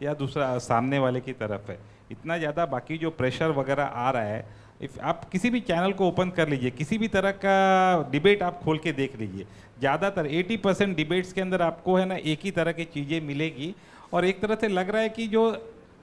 या दूसरा सामने वाले की तरफ है, इतना ज़्यादा बाकी जो प्रेशर वगैरह आ रहा है। इफ आप किसी भी चैनल को ओपन कर लीजिए, किसी भी तरह का डिबेट आप खोल के देख लीजिए, ज़्यादातर 80% डिबेट्स के अंदर आपको है ना एक ही तरह की चीज़ें मिलेगी। और एक तरह से लग रहा है कि जो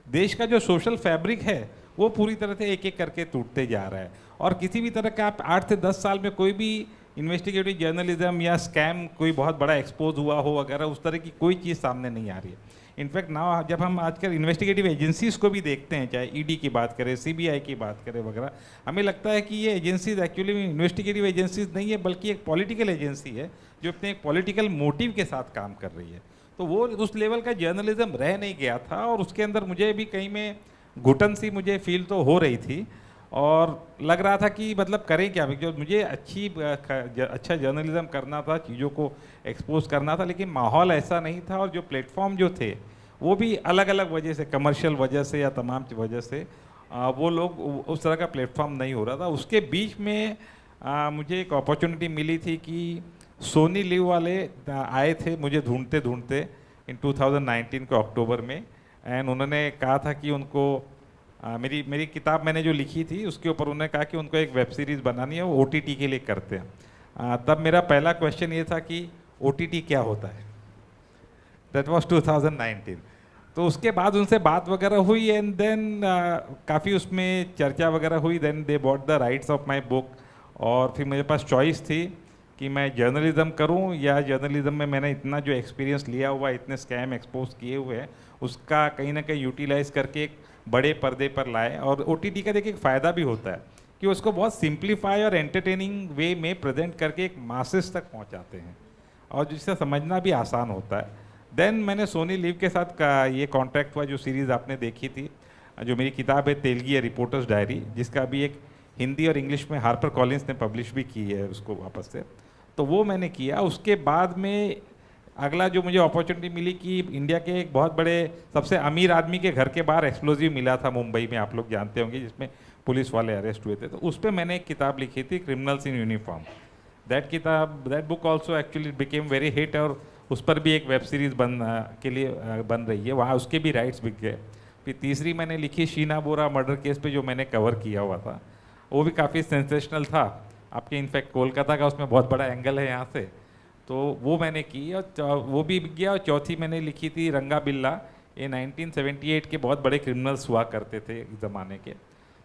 देश का जो सोशल फैब्रिक है वो पूरी तरह से एक एक करके टूटते जा रहा है। और किसी भी तरह का आप 8 से 10 साल में कोई भी इन्वेस्टिगेटिव जर्नलिज्म या स्कैम कोई बहुत बड़ा एक्सपोज हुआ हो वगैरह, उस तरह की कोई चीज़ सामने नहीं आ रही है। इनफैक्ट ना जब हम आजकल इन्वेस्टिगेटिव एजेंसीज़ को भी देखते हैं, चाहे ईडी की बात करें, सीबीआई की बात करें वगैरह, हमें लगता है कि ये एजेंसीज एक्चुअली इन्वेस्टिगेटिव एजेंसीज नहीं है, बल्कि एक पॉलिटिकल एजेंसी है जो अपने एक पॉलिटिकल मोटिव के साथ काम कर रही है। तो वो उस लेवल का जर्नलिज्म रह नहीं गया था, और उसके अंदर मुझे भी कहीं में घुटन सी मुझे फील तो हो रही थी। और लग रहा था कि मतलब करें क्या, जो मुझे अच्छा जर्नलिज्म करना था, चीज़ों को एक्सपोज करना था, लेकिन माहौल ऐसा नहीं था, और जो प्लेटफॉर्म जो थे वो भी अलग अलग वजह से, कमर्शियल वजह से या तमाम वजह से वो लोग उस तरह का प्लेटफॉर्म नहीं हो रहा था। उसके बीच में मुझे एक अपॉर्चुनिटी मिली थी कि सोनी लिव वाले आए थे मुझे ढूंढते ढूंढते इन 2019 के अक्टूबर में। एंड उन्होंने कहा था कि उनको मेरी किताब मैंने जो लिखी थी उसके ऊपर उन्होंने कहा कि उनको एक वेब सीरीज़ बनानी है, वो ओटीटी के लिए करते हैं। तब मेरा पहला क्वेश्चन ये था कि ओटीटी क्या होता है। That was 2019। तो उसके बाद उनसे बात वगैरह हुई, एंड देन काफ़ी उसमें चर्चा वगैरह हुई। Then they bought the rights of my book, और फिर मेरे पास चॉइस थी कि मैं जर्नलिज्म करूं, या जर्नलिज्म में मैंने इतना जो एक्सपीरियंस लिया हुआ, इतने स्कैम एक्सपोज किए हुए हैं, उसका कहीं ना कहीं यूटिलाइज करके एक बड़े पर्दे पर लाए। और ओटीटी का देखिए एक फ़ायदा भी होता है कि उसको बहुत सिंप्लीफाई और एंटरटेनिंग वे में प्रेजेंट करके एक मासेस तक पहुंचाते हैं, और जिससे समझना भी आसान होता है। देन मैंने सोनी लिव के साथ का ये कॉन्ट्रैक्ट हुआ, जो सीरीज़ आपने देखी थी, जो मेरी किताब है तेलगी रिपोर्टर्स डायरी, जिसका अभी एक हिंदी और इंग्लिश में हार्पर कॉलिंस ने पब्लिश भी की है उसको वापस से, तो वो मैंने किया। उसके बाद में अगला जो मुझे अपॉर्चुनिटी मिली कि इंडिया के एक बहुत बड़े सबसे अमीर आदमी के घर के बाहर एक्सप्लोजिव मिला था मुंबई में, आप लोग जानते होंगे, जिसमें पुलिस वाले अरेस्ट हुए थे। तो उस पर मैंने एक किताब लिखी थी, criminals in uniform. That book also actually became very hit, और उस पर भी एक वेब सीरीज़ बन रही है, वहाँ उसके भी राइट्स बिक गए। फिर तीसरी मैंने लिखी शीना बोरा मर्डर केस पे, जो मैंने कवर किया हुआ था, वो भी काफ़ी सेंसेशनल था। आपके इनफैक्ट कोलकाता का उसमें बहुत बड़ा एंगल है यहाँ से, तो वो मैंने की, और वो भी बिक गया। और चौथी मैंने लिखी थी रंगा बिल्ला, ये 1978 के बहुत बड़े क्रिमिनल्स हुआ करते थे एक ज़माने के।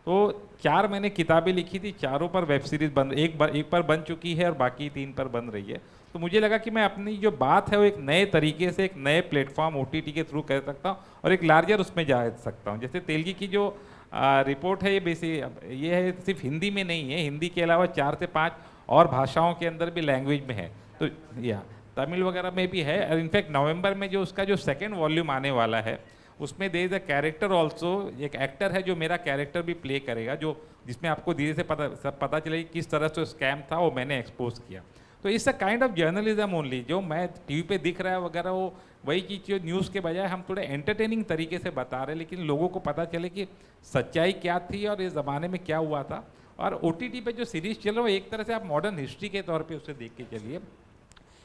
तो 4 मैंने किताबें लिखी थी, चारों पर वेब सीरीज़ एक पर बन चुकी है, और बाकी 3 पर बन रही है। तो मुझे लगा कि मैं अपनी जो बात है वो एक नए तरीके से, एक नए प्लेटफॉर्म ओटीटी के थ्रू कर सकता हूँ, और एक लार्जर उसमें जा सकता हूँ। जैसे तेलगी की जो रिपोर्ट है, ये है सिर्फ हिंदी में नहीं है, हिंदी के अलावा 4 से 5 और भाषाओं के अंदर भी लैंग्वेज में है, तो या तमिल वगैरह में भी है। और इनफैक्ट नवंबर में जो उसका जो सेकेंड वॉल्यूम आने वाला है, उसमें there is a character also, एक एक्टर है जो मेरा कैरेक्टर भी प्ले करेगा, जो जिसमें आपको धीरे से पता चले किस तरह से स्कैम था, वो मैंने एक्सपोज किया। तो it's a kind of journalism only, जो मैं टीवी पे दिख रहा है वगैरह, वो वही चीज़ जो न्यूज़ के बजाय हम थोड़े एंटरटेनिंग तरीके से बता रहे हैं, लेकिन लोगों को पता चले कि सच्चाई क्या थी और इस ज़माने में क्या हुआ था। और ओटीटी पे जो सीरीज़ चल रहा है, वो एक तरह से आप मॉडर्न हिस्ट्री के तौर पे उसे देख के चलिए।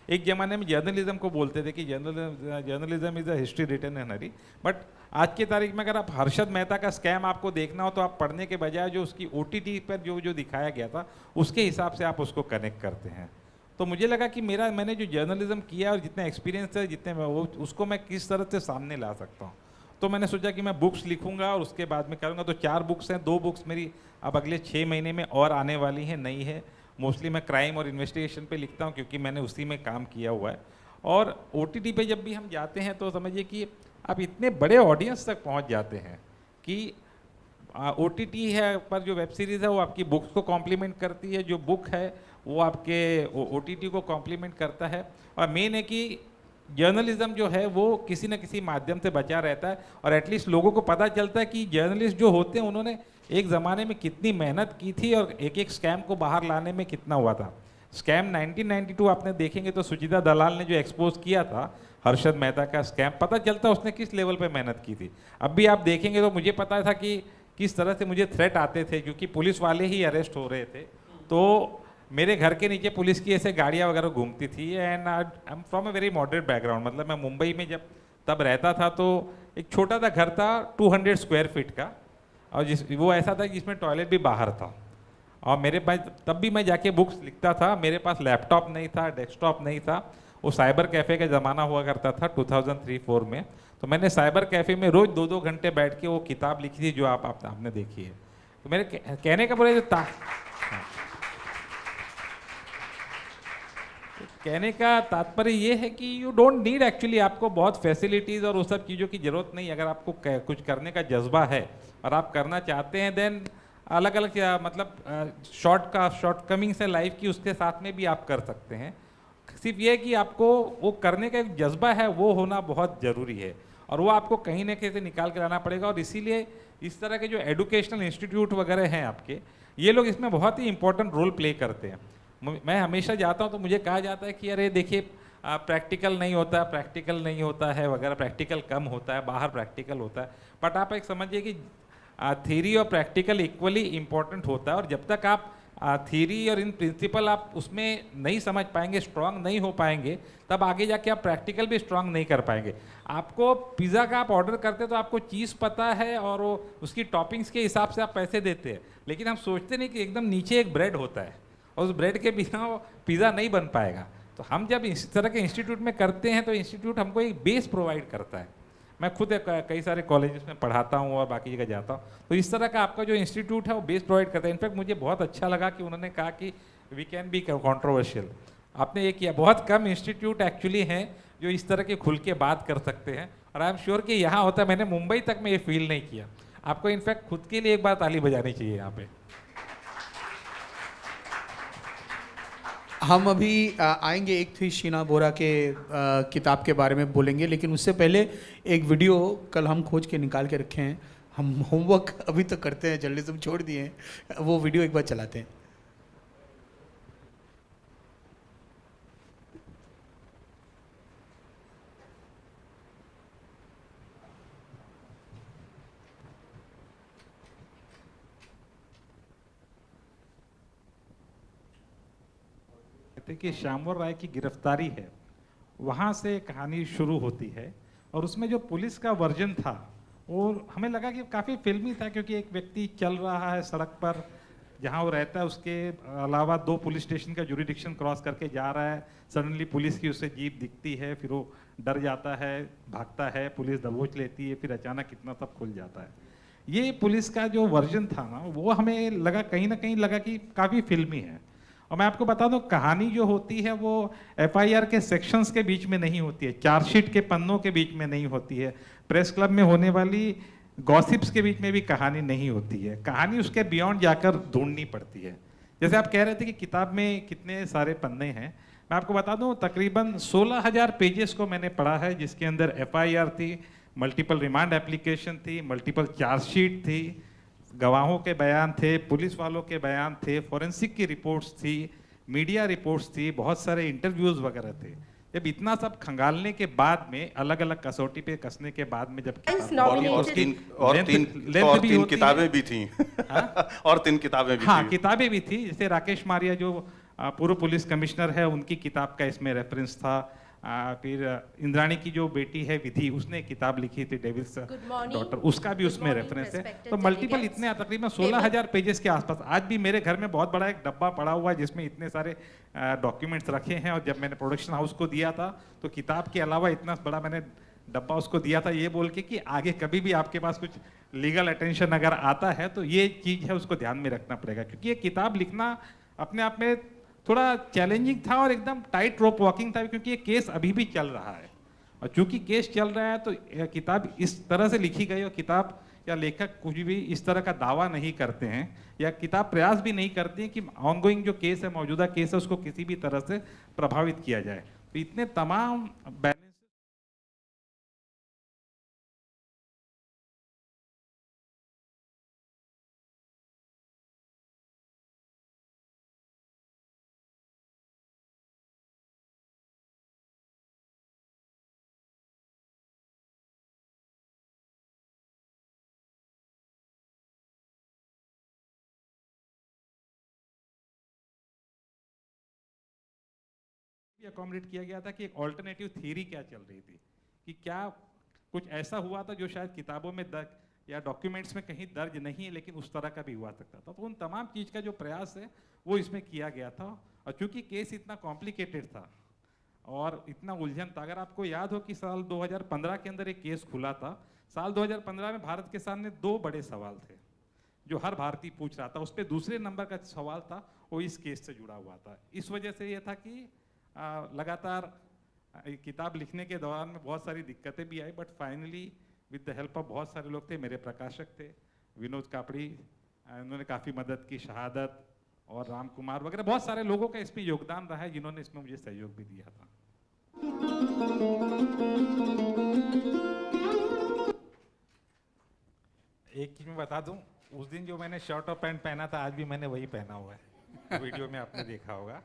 एक ज़माने में जर्नलिज्म को बोलते थे कि journalism is a history written in hurry, but आज की तारीख में अगर आप हर्षद मेहता का स्कैम आपको देखना हो, तो आप पढ़ने के बजाय जो उसकी ओटीटी पर जो दिखाया गया था, उसके हिसाब से आप उसको कनेक्ट करते हैं। तो मुझे लगा कि मैंने जो जर्नलिज्म किया और जितना एक्सपीरियंस है, उसको मैं किस तरह से सामने ला सकता हूँ। तो मैंने सोचा कि मैं बुक्स लिखूंगा और उसके बाद में करूँगा। तो 4 बुक्स हैं, 2 बुक्स मेरी अब अगले 6 महीने में और आने वाली हैं, नई है। मोस्टली मैं क्राइम और इन्वेस्टिगेशन पे लिखता हूँ, क्योंकि मैंने उसी में काम किया हुआ है। और ओटीटी पे जब भी हम जाते हैं, तो समझिए कि आप इतने बड़े ऑडियंस तक पहुँच जाते हैं कि ओटीटी है पर जो वेब सीरीज़ है वो आपकी बुक्स को कॉम्प्लीमेंट करती है, जो बुक है वो आपके ओटीटी को कॉम्प्लीमेंट करता है। और मेन है कि जर्नलिज्म जो है वो किसी न किसी माध्यम से बचा रहता है, और एटलीस्ट लोगों को पता चलता है कि जर्नलिस्ट जो होते हैं उन्होंने एक ज़माने में कितनी मेहनत की थी और एक एक स्कैम को बाहर लाने में कितना हुआ था। स्कैम 1992 आपने देखेंगे तो सुचिता दलाल ने जो एक्सपोज किया था हर्षद मेहता का स्कैम, पता चलता है उसने किस लेवल पे मेहनत की थी। अब भी आप देखेंगे तो मुझे पता था कि किस तरह से मुझे थ्रेट आते थे, क्योंकि पुलिस वाले ही अरेस्ट हो रहे थे। तो मेरे घर के नीचे पुलिस की ऐसे गाड़ियाँ वगैरह घूमती थी। And I am from a very moderate background, मतलब मैं मुंबई में जब तब रहता था, तो एक छोटा सा घर था 200 स्क्वायर फीट का, और वो ऐसा था जिसमें टॉयलेट भी बाहर था। और मेरे पास तब भी मैं जाके बुक्स लिखता था, मेरे पास लैपटॉप नहीं था, डेस्कटॉप नहीं था। वो साइबर कैफ़े का ज़माना हुआ करता था 2003-4 में। तो मैंने साइबर कैफ़े में रोज़ 2-2 घंटे बैठ के वो किताब लिखी थी जो आपने देखी है। तो मेरे कहने का बोले जो कहने का तात्पर्य ये है कि यू डोंट नीड एक्चुअली, आपको बहुत फैसिलिटीज़ और उस सब चीज़ों की ज़रूरत नहीं। अगर आपको कुछ करने का जज्बा है और आप करना चाहते हैं, देन अलग अलग मतलब शॉर्ट कमिंग्स है लाइफ की, उसके साथ में भी आप कर सकते हैं। सिर्फ ये कि आपको वो करने का एक जज्बा है, वो होना बहुत ज़रूरी है, और वो आपको कहीं ना कहीं से निकाल कर लाना पड़ेगा। और इसीलिए इस तरह के जो एजुकेशनल इंस्टीट्यूट वगैरह हैं आपके, ये लोग इसमें बहुत ही इंपॉर्टेंट रोल प्ले करते हैं। मैं हमेशा जाता हूँ तो मुझे कहा जाता है कि अरे देखिए प्रैक्टिकल नहीं होता, प्रैक्टिकल नहीं होता है वगैरह, प्रैक्टिकल कम होता है, बाहर प्रैक्टिकल होता है। बट आप एक समझिए कि थ्योरी और प्रैक्टिकल इक्वली इम्पोर्टेंट होता है, और जब तक आप थ्योरी और इन प्रिंसिपल आप उसमें नहीं समझ पाएंगे, स्ट्रांग नहीं हो पाएंगे, तब आगे जाके आप प्रैक्टिकल भी स्ट्रांग नहीं कर पाएंगे। आपको पिज़्ज़ा का आप ऑर्डर करते तो आपको चीज़ पता है और वो उसकी टॉपिंग्स के हिसाब से आप पैसे देते हैं, लेकिन हम सोचते नहीं कि एकदम नीचे एक ब्रेड होता है और उस ब्रेड के बिना वो पिज़्ज़ा नहीं बन पाएगा। तो हम जब इस तरह के इंस्टीट्यूट में करते हैं तो इंस्टीट्यूट हमको एक बेस प्रोवाइड करता है। मैं खुद कई सारे कॉलेजेस में पढ़ाता हूँ और बाकी जगह जाता हूँ, तो इस तरह का आपका जो इंस्टीट्यूट है वो बेस प्रोवाइड करता है। इनफैक्ट मुझे बहुत अच्छा लगा कि उन्होंने कहा कि वी कैन बी कॉन्ट्रोवर्शियल। आपने ये किया, बहुत कम इंस्टीट्यूट एक्चुअली हैं जो इस तरह के खुल के बात कर सकते हैं, और आई एम श्योर कि यहाँ होता है। मैंने मुंबई तक में ये फील नहीं किया। आपको इनफैक्ट खुद के लिए एक बार ताली बजानी चाहिए यहाँ पे। हम अभी आएंगे, एक थी शीना बोरा के किताब के बारे में बोलेंगे, लेकिन उससे पहले एक वीडियो कल हम खोज के निकाल के रखे हैं। हम होमवर्क अभी तो करते हैं, जर्नलिज्म छोड़ दिए हैं, वो वीडियो एक बार चलाते हैं। कि श्यामवर राय की गिरफ्तारी है, वहाँ से कहानी शुरू होती है। और उसमें जो पुलिस का वर्जन था वो हमें लगा कि काफ़ी फिल्मी था, क्योंकि एक व्यक्ति चल रहा है सड़क पर जहाँ वो रहता है, उसके अलावा 2 पुलिस स्टेशन का जुरिडिक्शन क्रॉस करके जा रहा है। सडनली पुलिस की उससे जीप दिखती है, फिर वो डर जाता है, भागता है, पुलिस दबोच लेती है, फिर अचानक इतना सब खुल जाता है। ये पुलिस का जो वर्जन था ना, वो हमें लगा कहीं ना कहीं लगा कि काफ़ी फिल्मी है। और मैं आपको बता दूं, कहानी जो होती है वो एफआईआर के सेक्शंस के बीच में नहीं होती है, चार्जशीट के पन्नों के बीच में नहीं होती है, प्रेस क्लब में होने वाली गॉसिप्स के बीच में भी कहानी नहीं होती है। कहानी उसके बियॉन्ड जाकर ढूंढनी पड़ती है। जैसे आप कह रहे थे कि किताब में कितने सारे पन्ने हैं, मैं आपको बता दूं तकरीबन 16,000 पेजेस को मैंने पढ़ा है, जिसके अंदर एफआईआर थी, मल्टीपल रिमांड एप्लीकेशन थी, मल्टीपल चार्जशीट थी, गवाहों के बयान थे, पुलिस वालों के बयान थे, फॉरेंसिक की रिपोर्ट्स थी, मीडिया रिपोर्ट्स थी, बहुत सारे इंटरव्यूज वगैरह थे। जब इतना सब खंगालने के बाद में, अलग अलग कसौटी पे कसने के बाद में, जब तीन किताबें भी थी और 3 किताबें भी हाँ थी। किताबें भी थी। जैसे राकेश मारिया जो पूर्व पुलिस कमिश्नर है, उनकी किताब का इसमें रेफरेंस था। फिर इंद्राणी की जो बेटी है विधि, उसने किताब लिखी थी डेविल्स डॉटर, उसका भी उसमें रेफरेंस है। तो मल्टीपल इतने तकरीबन 16,000 पेजेस के आसपास। आज भी मेरे घर में बहुत बड़ा एक डब्बा पड़ा हुआ है जिसमें इतने सारे डॉक्यूमेंट्स रखे हैं। और जब मैंने प्रोडक्शन हाउस को दिया था तो किताब के अलावा इतना बड़ा मैंने डब्बा उसको दिया था, ये बोल के कि आगे कभी भी आपके पास कुछ लीगल अटेंशन अगर आता है तो ये चीज़ है, उसको ध्यान में रखना पड़ेगा। क्योंकि ये किताब लिखना अपने आप में थोड़ा चैलेंजिंग था और एकदम टाइट रोप वॉकिंग था, क्योंकि ये केस अभी भी चल रहा है। और चूंकि केस चल रहा है तो किताब इस तरह से लिखी गई, और किताब या लेखक कुछ भी इस तरह का दावा नहीं करते हैं, या किताब प्रयास भी नहीं करती है कि ऑनगोइंग जो केस है, मौजूदा केस है, उसको किसी भी तरह से प्रभावित किया जाए। तो इतने तमाम बैलेंस अकोमोडेट किया गया था कि एक ऑल्टरनेटिव थ्योरी क्या चल रही थी, कि क्या कुछ ऐसा हुआ था जो शायद किताबों में दर्ज या डॉक्यूमेंट्स में कहीं दर्ज नहीं है, लेकिन उस तरह का भी हुआ सकता था। तो उन तमाम चीज़ का जो प्रयास है वो इसमें किया गया था। और चूंकि केस इतना कॉम्प्लिकेटेड था और इतना उलझन था, अगर आपको याद हो कि साल 2015 के अंदर एक केस खुला था। साल 2015 में भारत के सामने 2 बड़े सवाल थे जो हर भारतीय पूछ रहा था। उस पर दूसरे नंबर का सवाल था, वो इस केस से जुड़ा हुआ था। इस वजह से ये था कि लगातार किताब लिखने के दौरान में बहुत सारी दिक्कतें भी आई, but finally with the help of बहुत सारे लोग थे, मेरे प्रकाशक थे विनोद कापड़ी, उन्होंने काफ़ी मदद की, शहादत और राम कुमार वगैरह बहुत सारे लोगों का इसमें योगदान रहा है जिन्होंने इसमें मुझे सहयोग भी दिया था। एक चीज मैं बता दूं, उस दिन जो मैंने शर्ट और पैंट पहना था आज भी मैंने वही पहना हुआ है, वीडियो में आपने देखा होगा।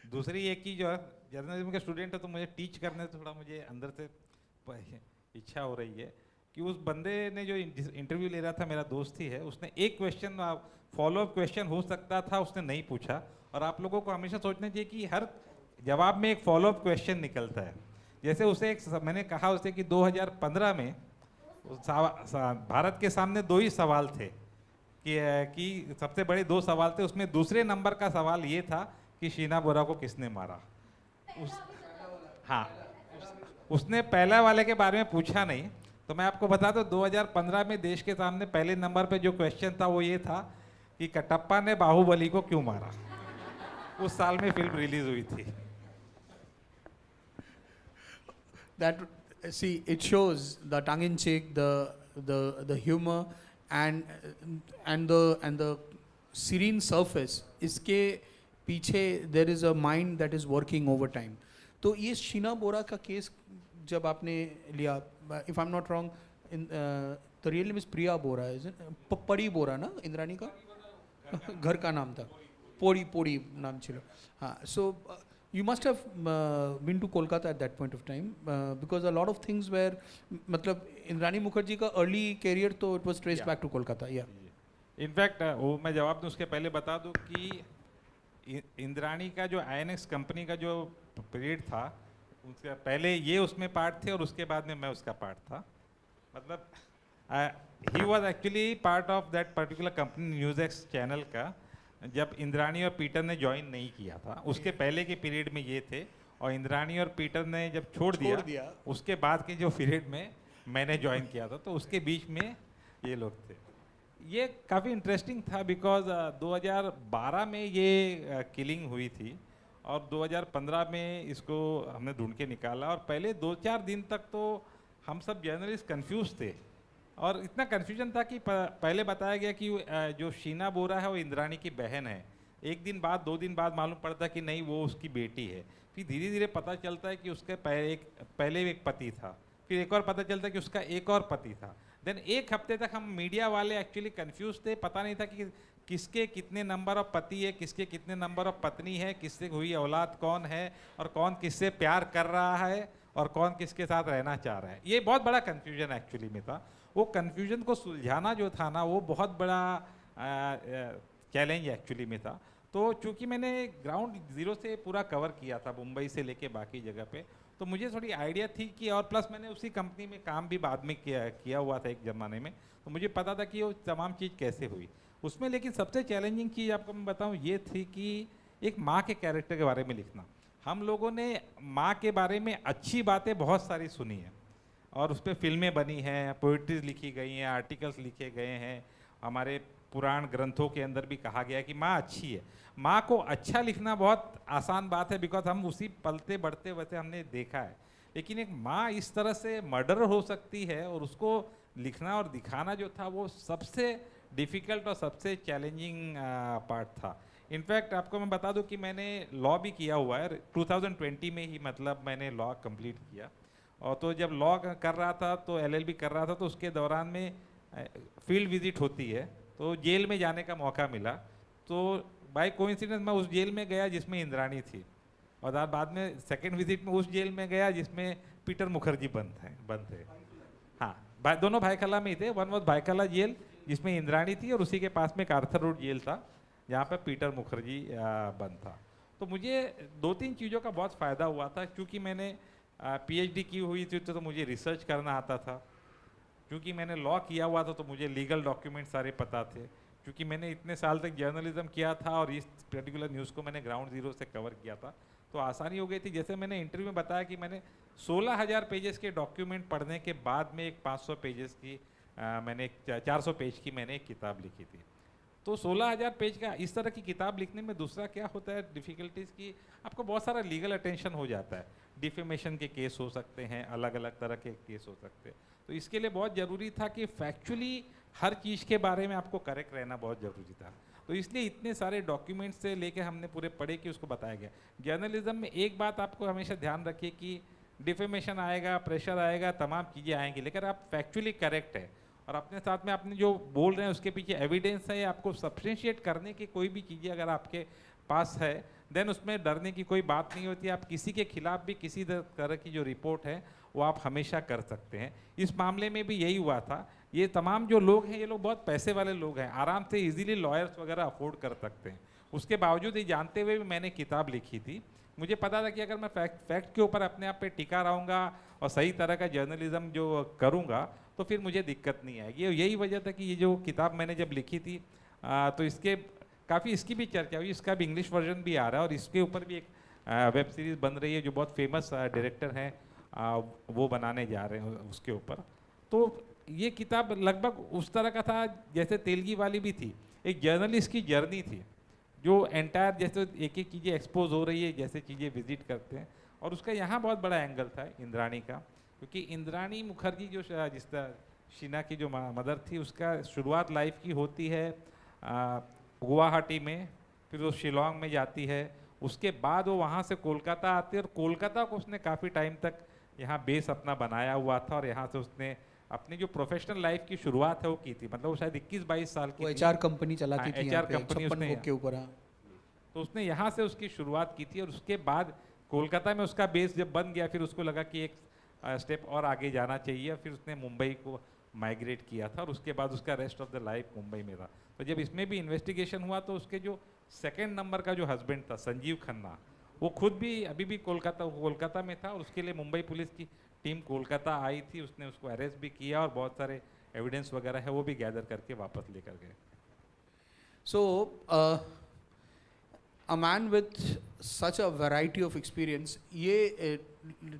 दूसरी एक चीज, जो जर्नलिज्म का स्टूडेंट है तो मुझे टीच करने से थोड़ा मुझे अंदर से इच्छा हो रही है कि उस बंदे ने जो इंटरव्यू ले रहा था, मेरा दोस्त ही है, उसने एक क्वेश्चन फॉलोअप क्वेश्चन हो सकता था उसने नहीं पूछा। और आप लोगों को हमेशा सोचना चाहिए कि हर जवाब में एक फॉलोअप क्वेश्चन निकलता है। जैसे उसे मैंने कहा उसे कि 2015 में भारत के सामने 2 ही सवाल थे कि सबसे बड़े 2 सवाल थे, उसमें दूसरे नंबर का सवाल ये था कि शीना बोरा को किसने मारा। उसने पहला वाले के बारे में पूछा नहीं। तो मैं आपको बता दूं 2015 में देश के सामने पहले नंबर पे जो क्वेश्चन था वो ये था कि कटप्पा ने बाहुबली को क्यों मारा। उस साल में फिल्म रिलीज हुई थी। That, see, it shows the tongue in cheek, the humor and the serene surface. इसके पीछे there is a mind that is working overtime. तो ये शीना बोरा का केस जब आपने लिया, if I'm not wrong, the real name is Priya Bora, isn't it? पड़ी बोरा ना इंद्राणी का घर का नाम था, पोड़ी नाम छिलो। हाँ, so you must have been to Kolkata at that point of time because a lot of things were, मतलब इंद्राणी मुखर्जी का early career तो it was traced back to Kolkata, yeah. In fact वो मैं जवाब दूं उसके पहले बता दूं कि इंद्राणी का जो INX कंपनी का जो पीरियड था, उसके पहले ये उसमें पार्ट थे और उसके बाद में मैं उसका पार्ट था। मतलब he was actually part of that particular company news x channel का, जब इंद्राणी और पीटर ने ज्वाइन नहीं किया था। उसके पहले के पीरियड में ये थे, और इंद्राणी और पीटर ने जब छोड़ दिया उसके बाद के जो पीरियड में मैंने ज्वाइन किया था, तो उसके बीच में ये लोग थे। ये काफ़ी इंटरेस्टिंग था बिकॉज 2012 में ये किलिंग हुई थी और 2015 में इसको हमने ढूंढ के निकाला। और पहले 2-4 दिन तक तो हम सब जर्नलिस्ट कंफ्यूज थे, और इतना कन्फ्यूजन था कि पहले बताया गया कि जो शीना बोरा है वो इंद्राणी की बहन है। एक दिन बाद 2 दिन बाद मालूम पड़ता कि नहीं वो उसकी बेटी है। फिर धीरे धीरे पता चलता है कि उसके पहले एक पति था, फिर एक और पता चलता है कि उसका एक और पति था। देन 1 हफ्ते तक हम मीडिया वाले एक्चुअली कंफ्यूज थे, पता नहीं था कि किसके कितने नंबर ऑफ पति है, किसके कितने नंबर ऑफ पत्नी है, किससे हुई औलाद कौन है, और कौन किससे प्यार कर रहा है और कौन किसके साथ रहना चाह रहा है। ये बहुत बड़ा कन्फ्यूजन एक्चुअली में था। वो कन्फ्यूजन को सुलझाना जो था ना, वो बहुत बड़ा चैलेंज एक्चुअली में था। तो चूँकि मैंने ग्राउंड ज़ीरो से पूरा कवर किया था, मुंबई से लेके बाकी जगह पे, तो मुझे थोड़ी आइडिया थी कि, और प्लस मैंने उसी कंपनी में काम भी बाद में किया हुआ था एक ज़माने में, तो मुझे पता था कि वो तमाम चीज़ कैसे हुई उसमें। लेकिन सबसे चैलेंजिंग चीज़ आपको मैं बताऊँ ये थी कि एक माँ के कैरेक्टर के बारे में लिखना। हम लोगों ने माँ के बारे में अच्छी बातें बहुत सारी सुनी हैं और उस पर फिल्में बनी हैं, पोइट्रीज लिखी गई हैं, आर्टिकल्स लिखे गए हैं, हमारे पुराण ग्रंथों के अंदर भी कहा गया है कि माँ अच्छी है। माँ को अच्छा लिखना बहुत आसान बात है बिकॉज हम उसी पलते बढ़ते वैसे हमने देखा है। लेकिन एक माँ इस तरह से मर्डर हो सकती है, और उसको लिखना और दिखाना जो था वो सबसे डिफ़िकल्ट और सबसे चैलेंजिंग पार्ट था। इनफैक्ट आपको मैं बता दूं कि मैंने लॉ भी किया हुआ है 2020 में ही, मतलब मैंने लॉ कंप्लीट किया। और तो जब लॉ कर रहा था तो LLB कर रहा था, तो उसके दौरान में फील्ड विजिट होती है, तो जेल में जाने का मौका मिला। तो बाय कोइंसिडेंस मैं उस जेल में गया जिसमें इंद्राणी थी, और बाद में सेकंड विजिट में उस जेल में गया जिसमें पीटर मुखर्जी बंद थे। हाँ, दोनों भाईखला में ही थे। वन वॉज भाईखला जेल जिसमें इंद्राणी थी, और उसी के पास में एक आर्थर रोड जेल था जहाँ पर पीटर मुखर्जी बंद था। तो मुझे 2-3 चीज़ों का बहुत फ़ायदा हुआ था, क्योंकि मैंने PhD की हुई थी तो मुझे रिसर्च करना आता था। क्योंकि मैंने लॉ किया हुआ था तो मुझे लीगल डॉक्यूमेंट सारे पता थे, क्योंकि मैंने इतने साल तक जर्नलिज्म किया था और इस पर्टिकुलर न्यूज़ को मैंने ग्राउंड ज़ीरो से कवर किया था, तो आसानी हो गई थी। जैसे मैंने इंटरव्यू में बताया कि मैंने 16,000 पेजेस के डॉक्यूमेंट पढ़ने के बाद में एक 500 पेजेस की मैंने एक 400 पेज की मैंने एक किताब लिखी थी। तो 16,000 पेज का इस तरह की किताब लिखने में दूसरा क्या होता है डिफ़िकल्टीज़ की, आपको बहुत सारा लीगल अटेंशन हो जाता है, डिफेमेशन के केस हो सकते हैं, अलग अलग तरह के केस हो सकते हैं। तो इसके लिए बहुत ज़रूरी था कि फैक्चुअली हर चीज़ के बारे में आपको करेक्ट रहना बहुत ज़रूरी था। तो इसलिए इतने सारे डॉक्यूमेंट्स से लेके हमने पूरे पढ़े कि उसको बताया गया। जर्नलिज्म में एक बात आपको हमेशा ध्यान रखिए कि डिफेमेशन आएगा, प्रेशर आएगा, तमाम चीज़ें आएंगी, लेकिन आप फैक्चुअली करेक्ट है और अपने साथ में आपने जो बोल रहे हैं उसके पीछे एविडेंस है, आपको सब्सटेंशिएट करने की कोई भी चीज़ें अगर आपके पास है, देन उसमें डरने की कोई बात नहीं होती। आप किसी के खिलाफ भी किसी तरह की जो रिपोर्ट है वो आप हमेशा कर सकते हैं। इस मामले में भी यही हुआ था। ये तमाम जो लोग हैं ये लोग बहुत पैसे वाले लोग हैं, आराम से इजीली लॉयर्स वगैरह अफोर्ड कर सकते हैं। उसके बावजूद ये जानते हुए भी मैंने किताब लिखी थी। मुझे पता था कि अगर मैं फैक्ट के ऊपर अपने आप पे टिका रहूँगा और सही तरह का जर्नलिज्म जो करूँगा तो फिर मुझे दिक्कत नहीं आएगी। यही वजह था कि ये जो किताब मैंने जब लिखी थी तो इसके काफ़ी इसकी भी चर्चा हुई, इसका भी इंग्लिश वर्जन भी आ रहा है और इसके ऊपर भी एक वेब सीरीज़ बन रही है जो बहुत फेमस डायरेक्टर हैं वो बनाने जा रहे हैं उसके ऊपर। तो ये किताब लगभग उस तरह का था जैसे तेलगी वाली भी थी, एक जर्नलिस्ट की जर्नी थी जो एंटायर जैसे एक एक चीज़ें एक्सपोज हो रही है, जैसे चीज़ें विजिट करते हैं। और उसका यहाँ बहुत बड़ा एंगल था इंद्राणी का, क्योंकि इंद्राणी मुखर्जी जो जिस तरह शीना की जो मदर थी उसका शुरुआत लाइफ की होती है गुवाहाटी में, फिर वो शिलोंग में जाती है, उसके बाद वो वहाँ से कोलकाता आती है और कोलकाता को उसने काफ़ी टाइम तक यहाँ बेस अपना बनाया हुआ था और यहाँ से उसने अपनी जो प्रोफेशनल लाइफ की शुरुआत है वो की थी। मतलब वो शायद 21-22 साल की एचआर कंपनी चलाती थी, एचआर कंपनी उसने के ऊपर। तो उसने यहाँ से उसकी शुरुआत की थी और उसके बाद कोलकाता में उसका बेस जब बन गया फिर उसको लगा कि एक स्टेप और आगे जाना चाहिए, फिर उसने मुंबई को माइग्रेट किया था और उसके बाद उसका rest of the life Mumbai में था। तो जब इसमें भी इन्वेस्टिगेशन हुआ तो उसके जो सेकंड नंबर का जो हस्बैंड था संजीव खन्ना, वो खुद भी अभी भी कोलकाता में था और उसके लिए मुंबई पुलिस की टीम कोलकाता आई थी, उसने उसको अरेस्ट भी किया और बहुत सारे एविडेंस वगैरह है वो भी गैदर करके वापस लेकर गए। सो a man with such a variety of experience, ये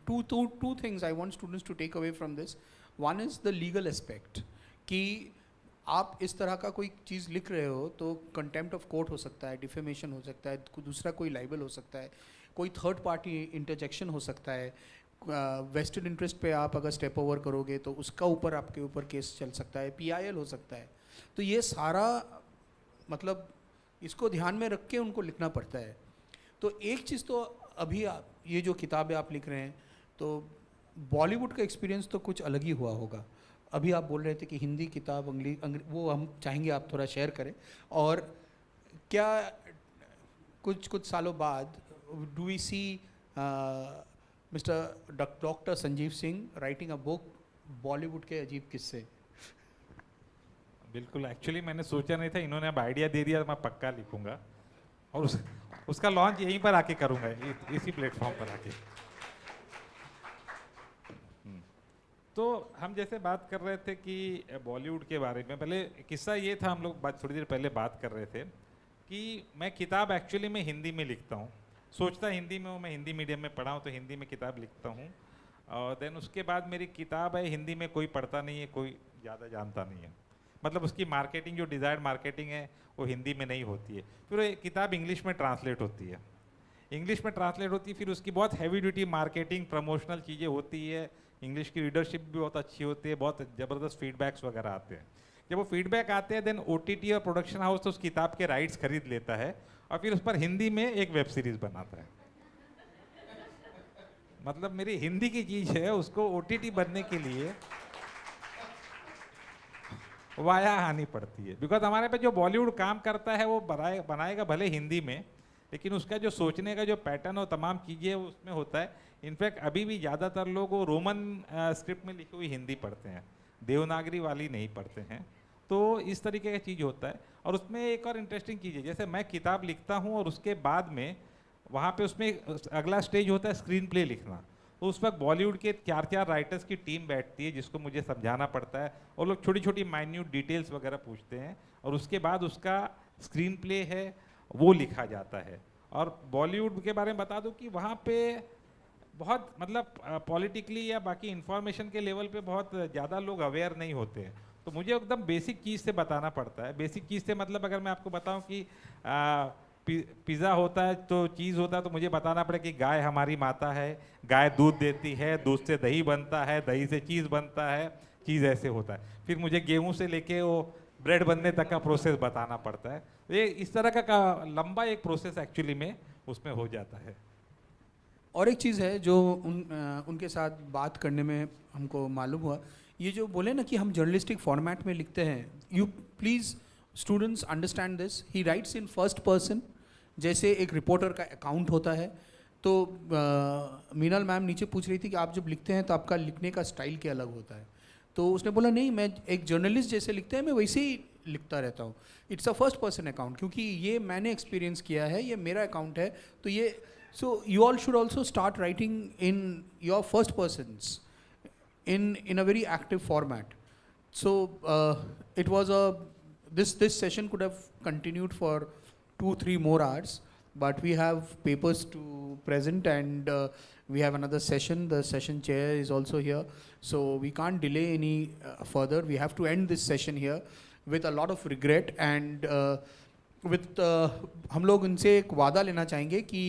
two things I want students to take away from this. One is the legal aspect, कि आप इस तरह का कोई चीज़ लिख रहे हो तो कंटेम्प्ट ऑफ कोर्ट हो सकता है, डिफेमेशन हो सकता है, दूसरा कोई लाइबल हो सकता है, कोई थर्ड पार्टी इंटरजेक्शन हो सकता है, वेस्टेड इंटरेस्ट पे आप अगर स्टेप ओवर करोगे तो उसका ऊपर आपके ऊपर केस चल सकता है, PIL हो सकता है। तो ये सारा मतलब इसको ध्यान में रख के उनको लिखना पड़ता है। तो एक चीज़ तो अभी आप ये जो किताबें आप लिख रहे हैं तो बॉलीवुड का एक्सपीरियंस तो कुछ अलग ही हुआ होगा। अभी आप बोल रहे थे कि हिंदी किताब वो हम चाहेंगे आप थोड़ा शेयर करें। और क्या कुछ सालों बाद do we see mister doctor Sanjeev Singh writing a book Bollywood के अजीब किस्से? बिल्कुल, एक्चुअली मैंने सोचा नहीं था, इन्होंने अब आइडिया दे दिया, मैं पक्का लिखूंगा और उसका लॉन्च यहीं पर आके करूंगा, इसी प्लेटफॉर्म पर आके। तो हम जैसे बात कर रहे थे कि बॉलीवुड के बारे में, पहले किस्सा ये था, हम लोग थोड़ी देर पहले बात कर रहे थे कि मैं किताब एक्चुअली में हिंदी में लिखता हूँ, सोचता हिंदी में हूँ, मैं हिंदी मीडियम में पढ़ा हूँ तो हिंदी में किताब लिखता हूँ और देन उसके बाद मेरी किताब है हिंदी में कोई पढ़ता नहीं है, कोई ज़्यादा जानता नहीं है, मतलब उसकी मार्केटिंग जो डिज़ायर्ड मार्केटिंग है वो हिंदी में नहीं होती है। फिर वो किताब इंग्लिश में ट्रांसलेट होती है, फिर उसकी बहुत हैवी ड्यूटी मार्केटिंग प्रमोशनल चीज़ें होती है, इंग्लिश की रीडरशिप भी बहुत अच्छी होती है, बहुत ज़बरदस्त फीडबैक्स वगैरह आते हैं। जब वो फीडबैक आते हैं देन OTT और प्रोडक्शन हाउस तो उस किताब के राइट्स खरीद लेता है और फिर उस पर हिंदी में एक वेब सीरीज़ बनाता है। मतलब मेरी हिंदी की चीज़ है, उसको OTT बनने के लिए वाया आनी पड़ती है, बिकॉज हमारे पे जो बॉलीवुड काम करता है वो बनाएगा भले हिंदी में, लेकिन उसका जो सोचने का जो पैटर्न और तमाम चीज़ें उसमें होता है। इनफैक्ट अभी भी ज़्यादातर लोग वो रोमन स्क्रिप्ट में लिखी हुई हिंदी पढ़ते हैं, देवनागरी वाली नहीं पढ़ते हैं। तो इस तरीके का चीज़ होता है। और उसमें एक और इंटरेस्टिंग चीज़ है, जैसे मैं किताब लिखता हूँ और उसके बाद में वहाँ पे उसमें अगला स्टेज होता है स्क्रीन प्ले लिखना। तो उस वक्त बॉलीवुड के 4 राइटर्स की टीम बैठती है जिसको मुझे समझाना पड़ता है, और लोग छोटी छोटी माइन्यूट डिटेल्स वगैरह पूछते हैं, और उसके बाद उसका स्क्रीन प्ले है वो लिखा जाता है। और बॉलीवुड के बारे में बता दूं कि वहाँ पे बहुत मतलब पॉलिटिकली या बाकी इंफॉर्मेशन के लेवल पे बहुत ज़्यादा लोग अवेयर नहीं होते हैं, तो मुझे एकदम बेसिक चीज़ से बताना पड़ता है। बेसिक चीज़ से मतलब अगर मैं आपको बताऊं कि पिज़्ज़ा होता है तो चीज़ होता है, तो मुझे बताना पड़े कि गाय हमारी माता है, गाय दूध देती है, दूध से दही बनता है, दही से चीज़ बनता है, चीज़ ऐसे होता है। फिर मुझे गेहूं से लेके वो ब्रेड बनने तक का प्रोसेस बताना पड़ता है। ये इस तरह का लंबा एक प्रोसेस एक्चुअली में उसमें हो जाता है। और एक चीज़ है जो उनके साथ बात करने में हमको मालूम हुआ, ये जो बोले ना कि हम जर्नलिस्टिक फॉर्मेट में लिखते हैं, you please students understand this, he rights in first person, जैसे एक रिपोर्टर का अकाउंट होता है। तो मीनल मैम नीचे पूछ रही थी कि आप जब लिखते हैं तो आपका लिखने का स्टाइल क्या अलग होता है, तो उसने बोला नहीं, मैं एक जर्नलिस्ट जैसे लिखते हैं मैं वैसे ही लिखता रहता हूँ। It's a first person account, क्योंकि ये मैंने एक्सपीरियंस किया है, ये मेरा अकाउंट है, तो ये so you all should also start writing in your first persons in a very active format. So it was a this session could have continued for 2-3 more hours, but we have papers to present, and we have another session. The session chair is also here, so we can't delay any further. We have to end this session here with a lot of regret, and with हम लोग उनसे एक वादा लेना चाहेंगे कि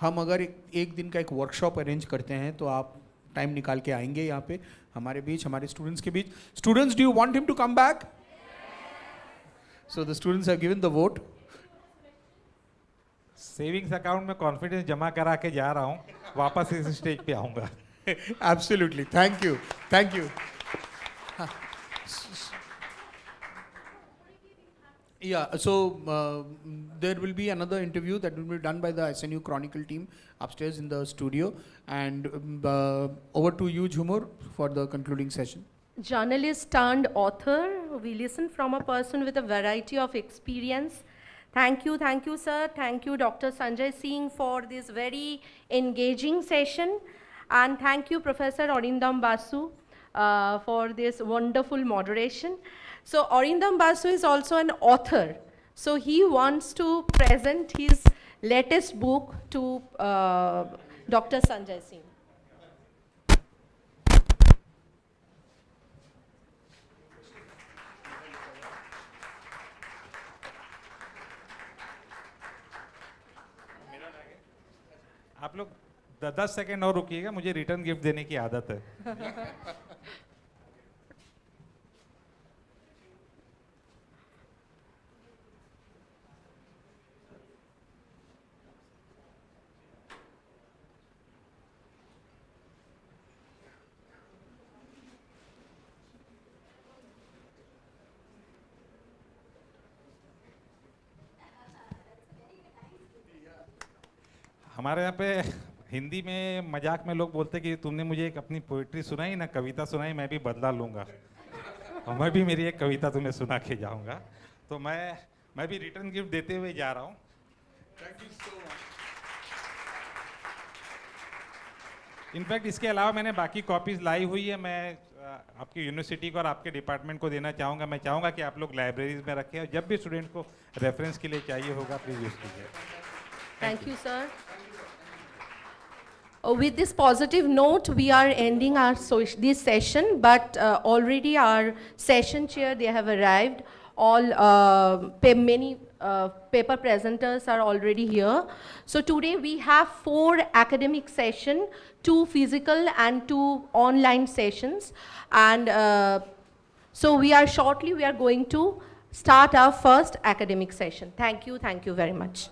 हम अगर एक दिन का एक वर्कशॉप अरेंज करते हैं तो आप टाइम निकाल के आएंगे यहाँ पे हमारे बीच, हमारे स्टूडेंट्स के बीच। Students, do you want him to come back? So the students have given the vote. Savings account में कॉन्फिडेंस जमा करा के जा रहा हूँ, वापस इस स्टेज पे आऊँगा। Absolutely, thank you, thank you. Yeah, so there will be another interview that will be done by the SNU Chronicle team upstairs in the studio. And over to you, Jhumur, for the concluding session. Journalist turned author. We listen from a person with a variety of experience. Thank you, sir. Thank you, Dr. Sanjay Singh, for this very engaging session. And thank you, Professor Arindam Basu, for this wonderful moderation. So Arindam Basu is also an author. So he wants to present his latest book to Dr. Sanjay Singh. आप लोग 10 second और रुकिएगा, मुझे return gift देने की आदत है। हमारे यहाँ पे हिंदी में मजाक में लोग बोलते कि तुमने मुझे एक अपनी पोइट्री सुनाई ना, कविता सुनाई, मैं भी बदला लूँगा और मैं भी मेरी एक कविता तुम्हें सुना के जाऊँगा। तो मैं भी रिटर्न गिफ्ट देते हुए जा रहा हूँ। Thank you so much. In fact इसके अलावा मैंने बाकी कॉपीज़ लाई हुई है, मैं आपकी यूनिवर्सिटी को और आपके डिपार्टमेंट को देना चाहूँगा। मैं चाहूँगा कि आप लोग लाइब्रेरीज में रखें और जब भी स्टूडेंट को रेफरेंस के लिए चाहिए होगा प्लीज़ यूज़ कीजिए। Thank you, sir. With this positive note, we are ending our this session, but already our session chair, they have arrived. All many paper presenters are already here. So today we have 4 academic sessions, 2 physical and 2 online sessions. And so we are going to start our first academic session. Thank you very much.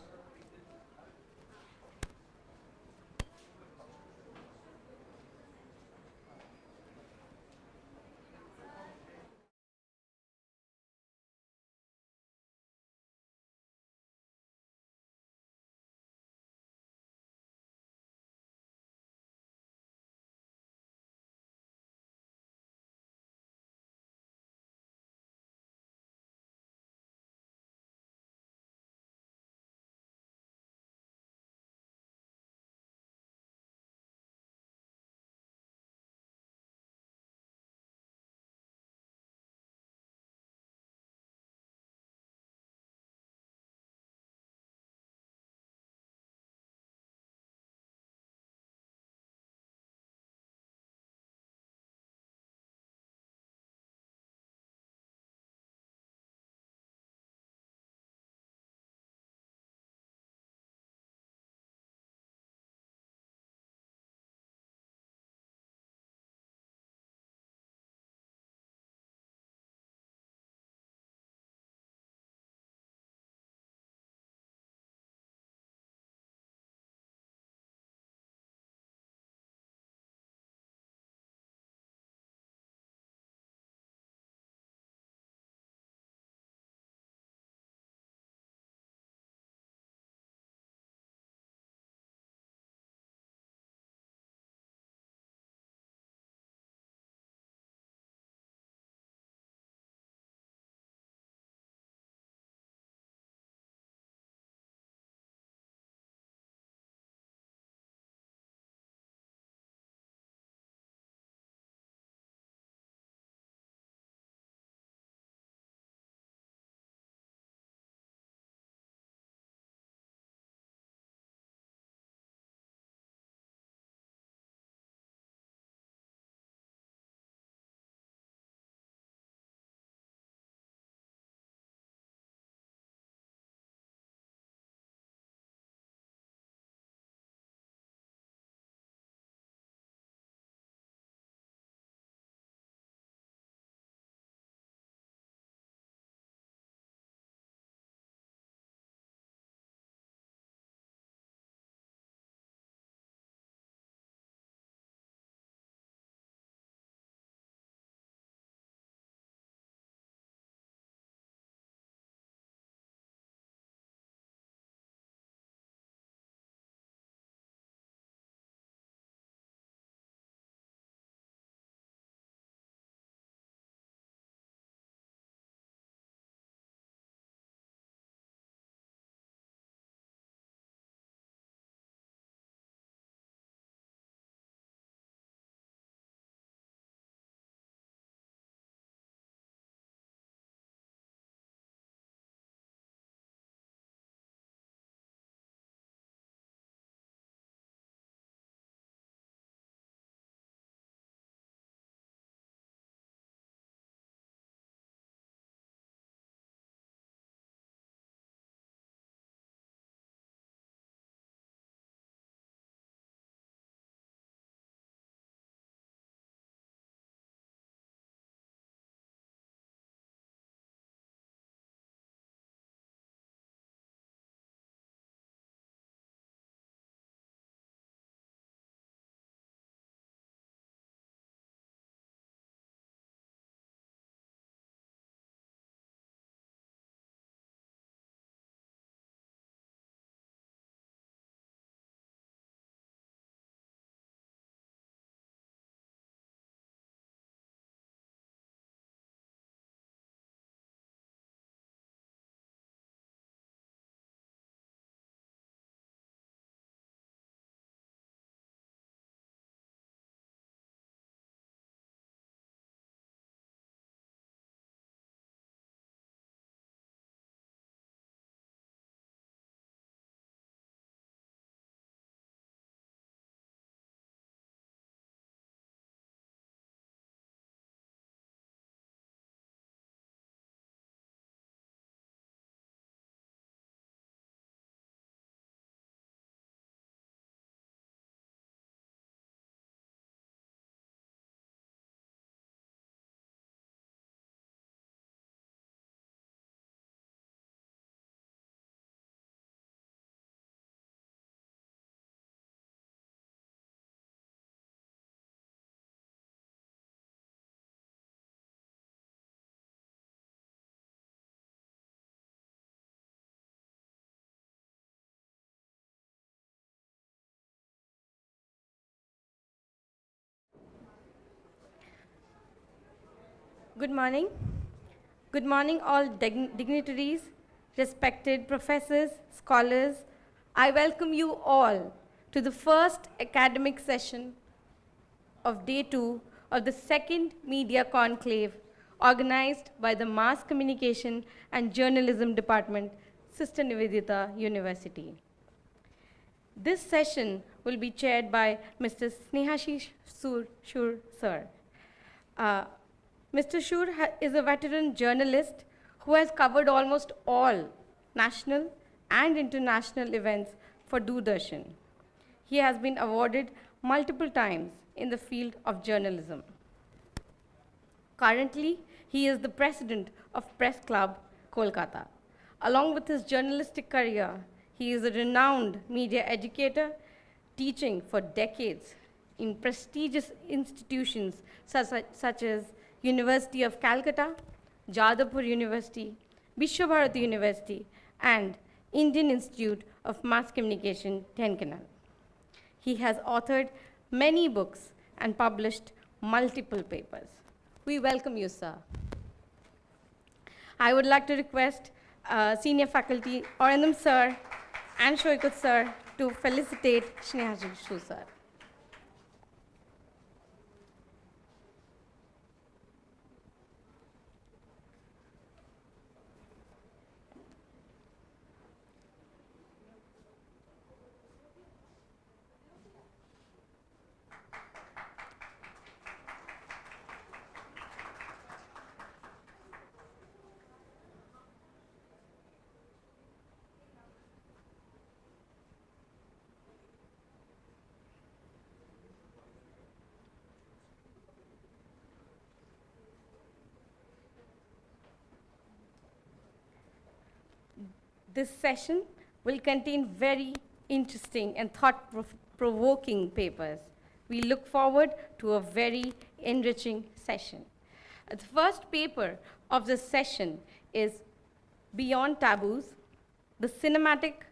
Good morning. Good morning, all dignitaries, respected professors, scholars. I welcome you all to the first academic session of day 2 of the second Media Conclave organized by the Mass Communication and Journalism Department, Sister Nivedita University. This session will be chaired by Mr. Snehashish Shur, sir. Mr. Shur is a veteran journalist who has covered almost all national and international events for Doordarshan. He has been awarded multiple times in the field of journalism. Currently, he is the president of Press Club, Kolkata. Along with his journalistic career, he is a renowned media educator, teaching for decades in prestigious institutions such as University of Calcutta, Jadavpur University, Vishwabharati University, and Indian Institute of Mass Communication, Tenkanal. He has authored many books and published multiple papers. We welcome you, sir. I would like to request senior faculty Orandam sir and Shoykut sir to felicitate Snehaji Shu sir. This session will contain very interesting and thought-provoking papers. We look forward to a very enriching session. The first paper of this session is Beyond Taboos, the cinematic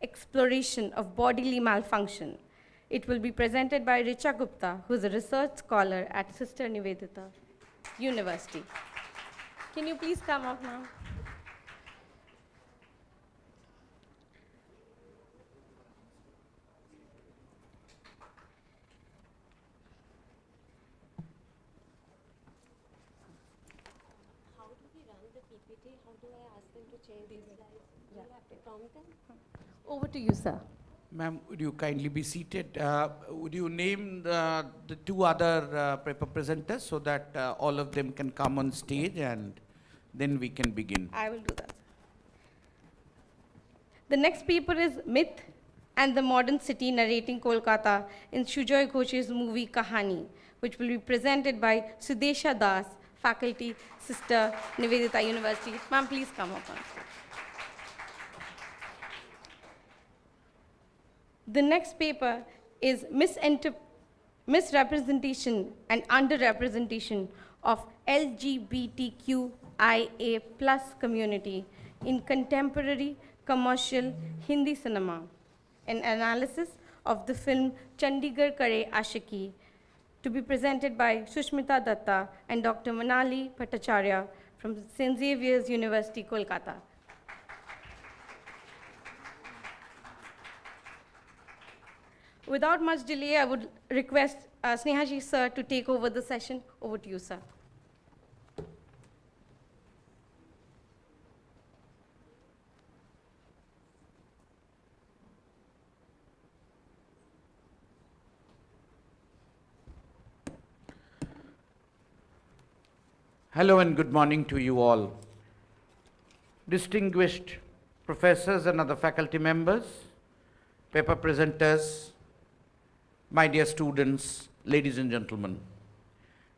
exploration of bodily malfunction. It will be presented by Richa Gupta, who is a research scholar at Sister Nivedita University. Can you please come up now? How do I ask them to change these slides? Do you have to prompt them? Over to you, sir. Ma'am, would you kindly be seated? Would you name the two other paper presenters so that all of them can come on stage and then we can begin? I will do that. The next paper is Myth and the Modern City narrating Kolkata in Sujoy Ghosh's movie Kahani, which will be presented by Sudesha Das, faculty, Sister Nivedita University. Ma'am, please come up on stage. The next paper is Misrepresentation and Underrepresentation of LGBTQIA+ community in contemporary commercial Hindi cinema, an analysis of the film Chandigarh Kare Ashiki, to be presented by Sushmita Datta and Dr. Manali Bhattacharya from St. Xavier's University, Kolkata. Without much delay, I would request Snehaji sir to take over the session. Over to you, sir. Hello and good morning to you all. Distinguished professors and other faculty members, paper presenters, my dear students, ladies and gentlemen.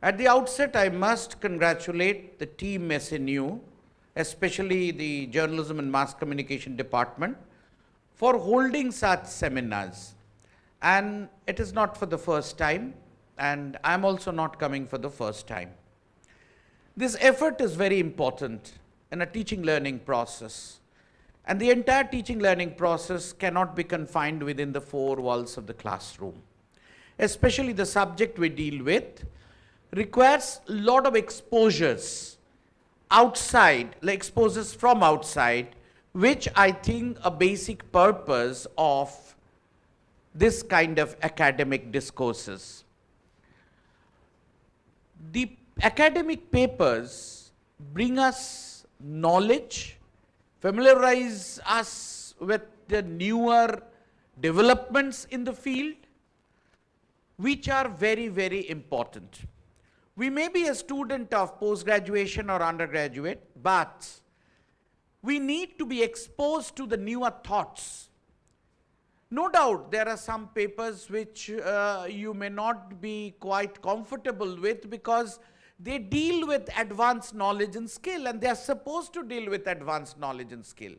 At the outset, I must congratulate the team SNU, especially the Journalism and Mass Communication Department, for holding such seminars. And it is not for the first time, and I'm also not coming for the first time. This effort is very important in a teaching learning process. And the entire teaching learning process cannot be confined within the four walls of the classroom. Especially the subject we deal with requires a lot of exposures outside, like exposures from outside, which I think a basic purpose of this kind of academic discourses. The academic papers bring us knowledge, familiarize us with the newer developments in the field, which are very, very important. We may be a student of post-graduation or undergraduate, but we need to be exposed to the newer thoughts. No doubt there are some papers which you may not be quite comfortable with because they deal with advanced knowledge and skill, and they are supposed to deal with advanced knowledge and skill.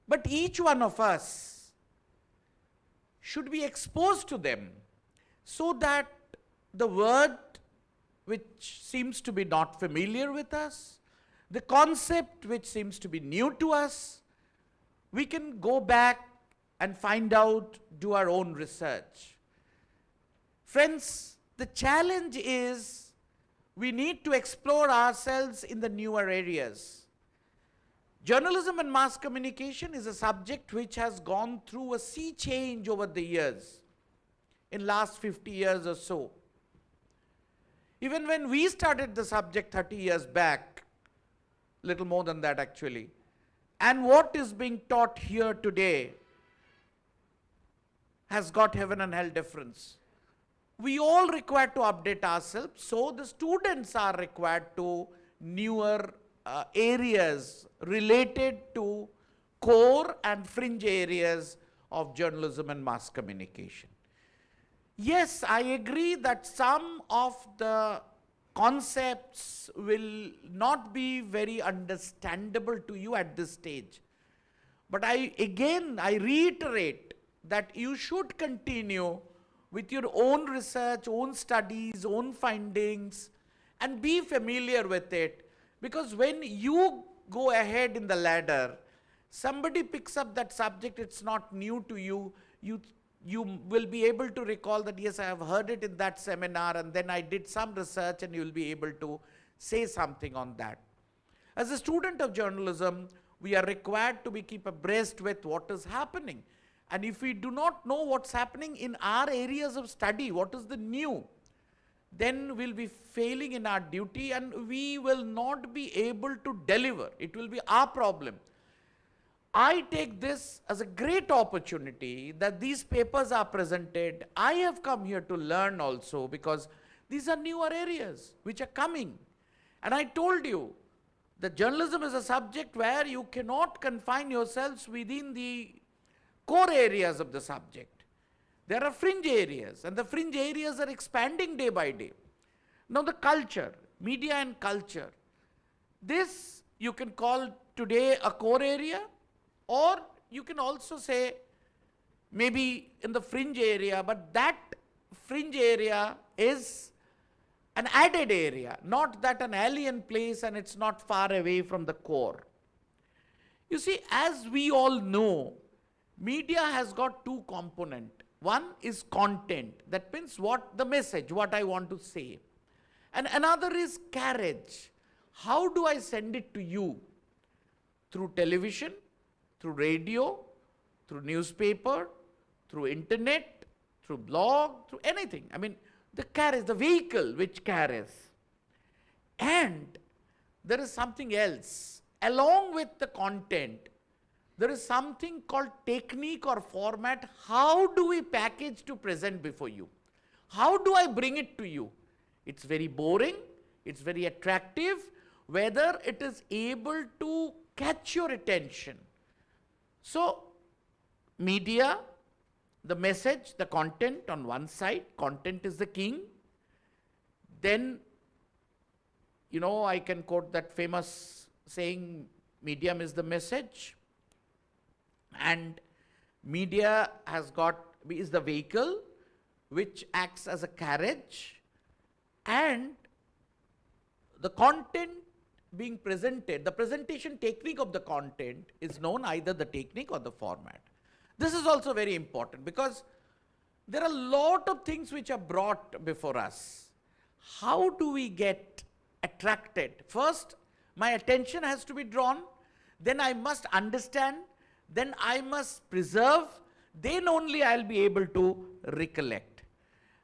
But each one of us should be exposed to them so that the word which seems to be not familiar with us, the concept which seems to be new to us, we can go back and find out, do our own research. Friends, the challenge is we need to explore ourselves in the newer areas. Journalism and mass communication is a subject which has gone through a sea change over the years, in last 50 years or so. Even when we started the subject 30 years back, little more than that actually, and what is being taught here today has got heaven and hell difference. We all require to update ourselves, so the students are required to newer areas related to core and fringe areas of journalism and mass communication. Yes, I agree that some of the concepts will not be very understandable to you at this stage. But I reiterate that you should continue with your own research, own studies, own findings, and be familiar with it. Because when you go ahead in the ladder, somebody picks up that subject, it's not new to you, you will be able to recall that, yes, I have heard it in that seminar, and then I did some research, and you will be able to say something on that. As a student of journalism, we are required to be keep abreast with what is happening. And if we do not know what's happening in our areas of study, what is the new, then we'll be failing in our duty and we will not be able to deliver. It will be our problem. I take this as a great opportunity that these papers are presented. I have come here to learn also because these are newer areas which are coming. And I told you that journalism is a subject where you cannot confine yourselves within the core areas of the subject. There are fringe areas, and the fringe areas are expanding day by day. Now the culture, media and culture, this you can call today a core area, or you can also say maybe in the fringe area, but that fringe area is an added area, not that an alien place and it's not far away from the core. You see, as we all know, media has got two components. One is content, that means what the message, what I want to say. And another is carriage. How do I send it to you? Through television, through radio, through newspaper, through internet, through blog, through anything. I mean, the carriage, the vehicle which carries. And there is something else. Along with the content, there is something called technique or format. How do we package to present before you? How do I bring it to you? It's very boring, it's very attractive, whether it is able to catch your attention. So, media, the message, the content on one side, content is the king. Then, you know, I can quote that famous saying, medium is the message. And media is the vehicle which acts as a carriage, and the content being presented, the presentation technique of the content is known either the technique or the format. This is also very important because there are a lot of things which are brought before us. how do we get attracted? First, my attention has to be drawn, then I must understand, then I must preserve, then only I'll be able to recollect.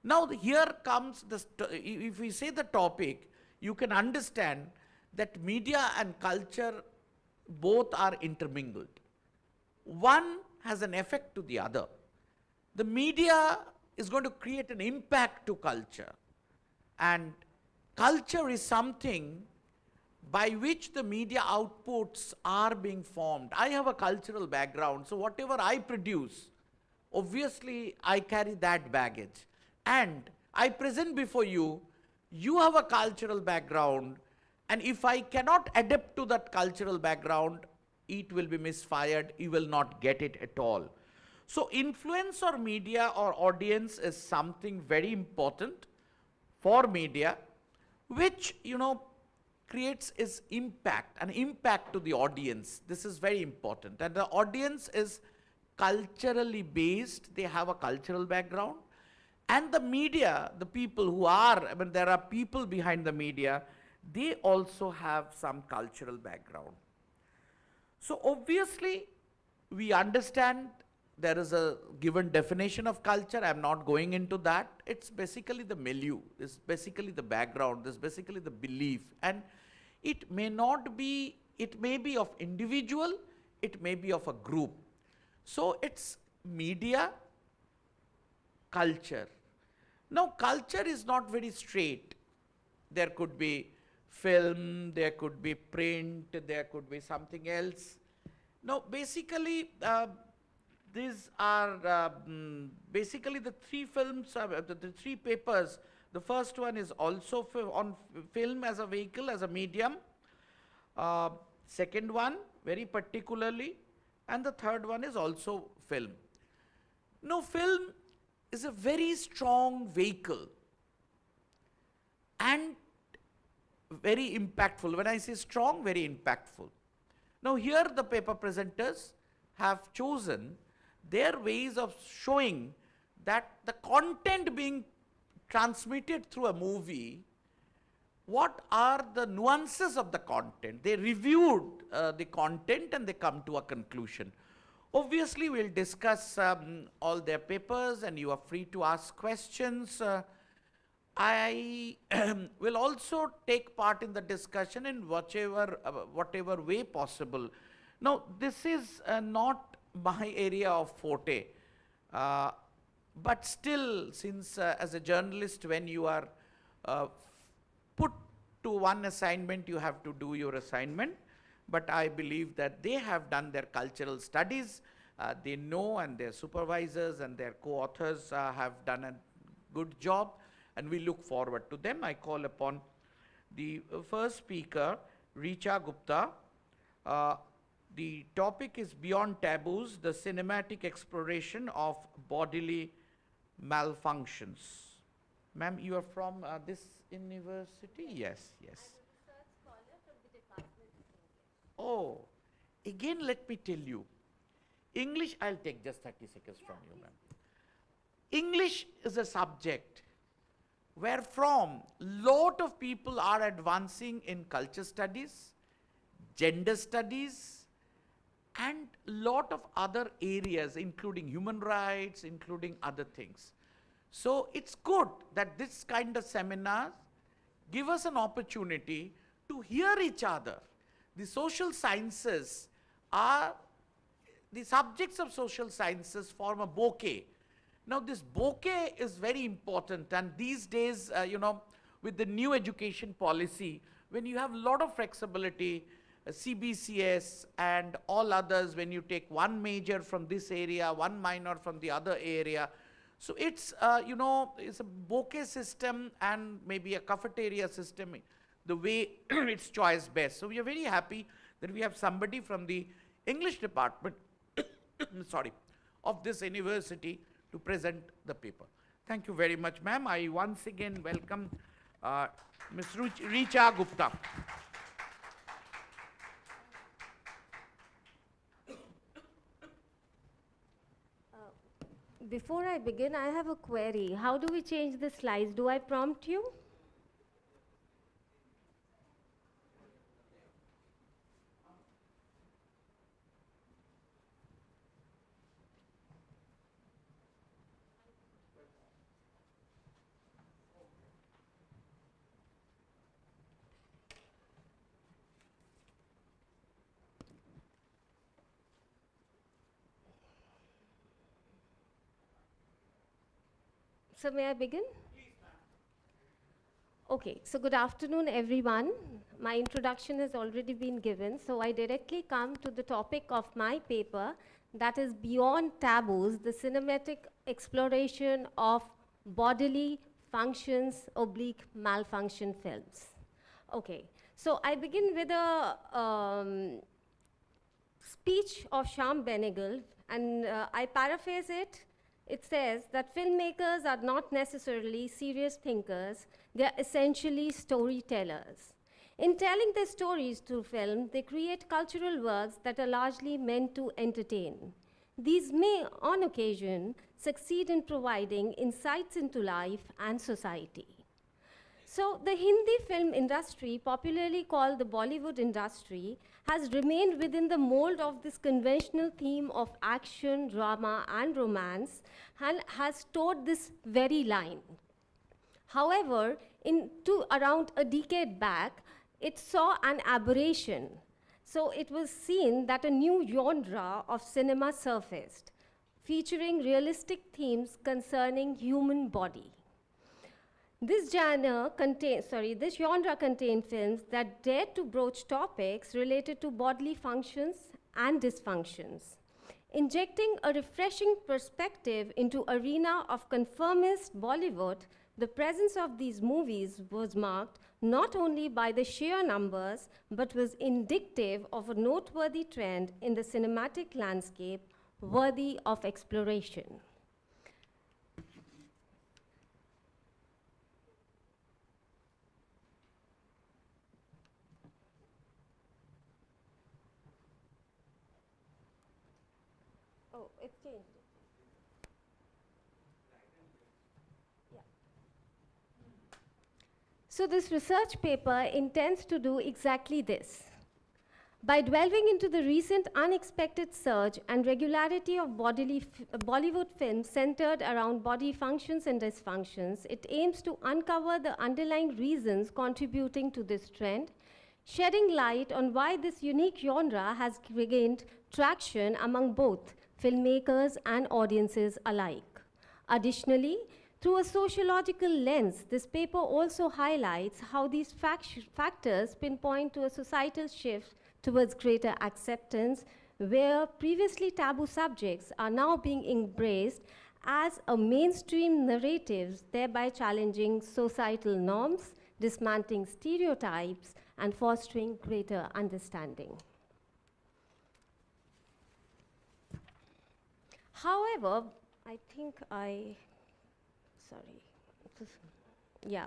Now here comes the, if we say the topic, you can understand that media and culture both are intermingled. One has an effect to the other. The media is going to create an impact to culture, and culture is something by which the media outputs are being formed. I have a cultural background, so whatever I produce, obviously I carry that baggage. And I present before you, you have a cultural background, and if I cannot adapt to that cultural background, it will be misfired, you will not get it at all. So influence or media or audience is something very important for media, which, creates its impact, an impact to the audience. This is very important. And the audience is culturally based, they have a cultural background. And the media, the people who are, there are people behind the media, they also have some cultural background. So obviously, we understand there is a given definition of culture. I'm not going into that. It's basically the milieu, it's basically the background, it's basically the belief. And it may not be, it may be of individual, it may be of a group. So it's media, culture. Now culture is not very straight. There could be film, there could be print, there could be something else. Now basically, these are basically the three films, the three papers. The first one is also on film as a vehicle, as a medium. Second one, very particularly, and the third one is also film. Now film is a very strong vehicle and very impactful. When I say strong, very impactful. Now here the paper presenters have chosen their ways of showing that the content being transmitted through a movie, what are the nuances of the content. They reviewed the content and they come to a conclusion. Obviously, we'll discuss all their papers and you are free to ask questions. I will also take part in the discussion in whatever way possible. Now, this is not my area of forte, but still, since as a journalist, when you are put to one assignment, you have to do your assignment. But I believe that they have done their cultural studies, they know, and their supervisors and their co-authors have done a good job, and we look forward to them. I call upon the first speaker, Richa Gupta. The topic is Beyond Taboos, the Cinematic Exploration of Bodily Malfunctions. Ma'am, you are from this university? Yes, yes. I'm a research scholar from the Department of English. Oh, again let me tell you, English, I'll take just 30 seconds from you, ma'am. English is a subject where from lot of people are advancing in culture studies, gender studies, and lot of other areas, including human rights, including other things. So it's good that this kind of seminars give us an opportunity to hear each other. The social sciences are, the subjects of social sciences form a bouquet. Now this bouquet is very important, and these days, with the new education policy, when you have a lot of flexibility, CBCS and all others, when you take one major from this area, one minor from the other area. So it's, it's a bouquet system and maybe a cafeteria system, the way it's choice best. So we are very happy that we have somebody from the English department, sorry, of this university to present the paper. Thank you very much, ma'am. I once again welcome Ms. Richa Gupta. Before I begin, I have a query. How do we change the slides? Do I prompt you? So may I begin? Okay, so good afternoon, everyone. My introduction has already been given, so I directly come to the topic of my paper, that is Beyond Taboos, the cinematic exploration of bodily functions oblique malfunction films. Okay, so I begin with a speech of Sham Benegal, and I paraphrase it. It says that filmmakers are not necessarily serious thinkers, they are essentially storytellers. In telling their stories through film, they create cultural works that are largely meant to entertain. These may, on occasion, succeed in providing insights into life and society. So the Hindi film industry, popularly called the Bollywood industry, has remained within the mold of this conventional theme of action, drama, and romance, and has towed this very line. However, around a decade back, it saw an aberration. So it was seen that a new genre of cinema surfaced, featuring realistic themes concerning human body. This genre contained films that dared to broach topics related to bodily functions and dysfunctions. Injecting a refreshing perspective into arena of conformist Bollywood, the presence of these movies was marked not only by the sheer numbers, but was indicative of a noteworthy trend in the cinematic landscape worthy of exploration. Oh, it's changed. Yeah. So this research paper intends to do exactly this. By delving into the recent unexpected surge and regularity of Bollywood films centered around body functions and dysfunctions, it aims to uncover the underlying reasons contributing to this trend, shedding light on why this unique genre has regained traction among both filmmakers and audiences alike. Additionally, through a sociological lens, this paper also highlights how these factors pinpoint to a societal shift towards greater acceptance, where previously taboo subjects are now being embraced as a mainstream narratives, thereby challenging societal norms, dismantling stereotypes, and fostering greater understanding. However, I think yeah.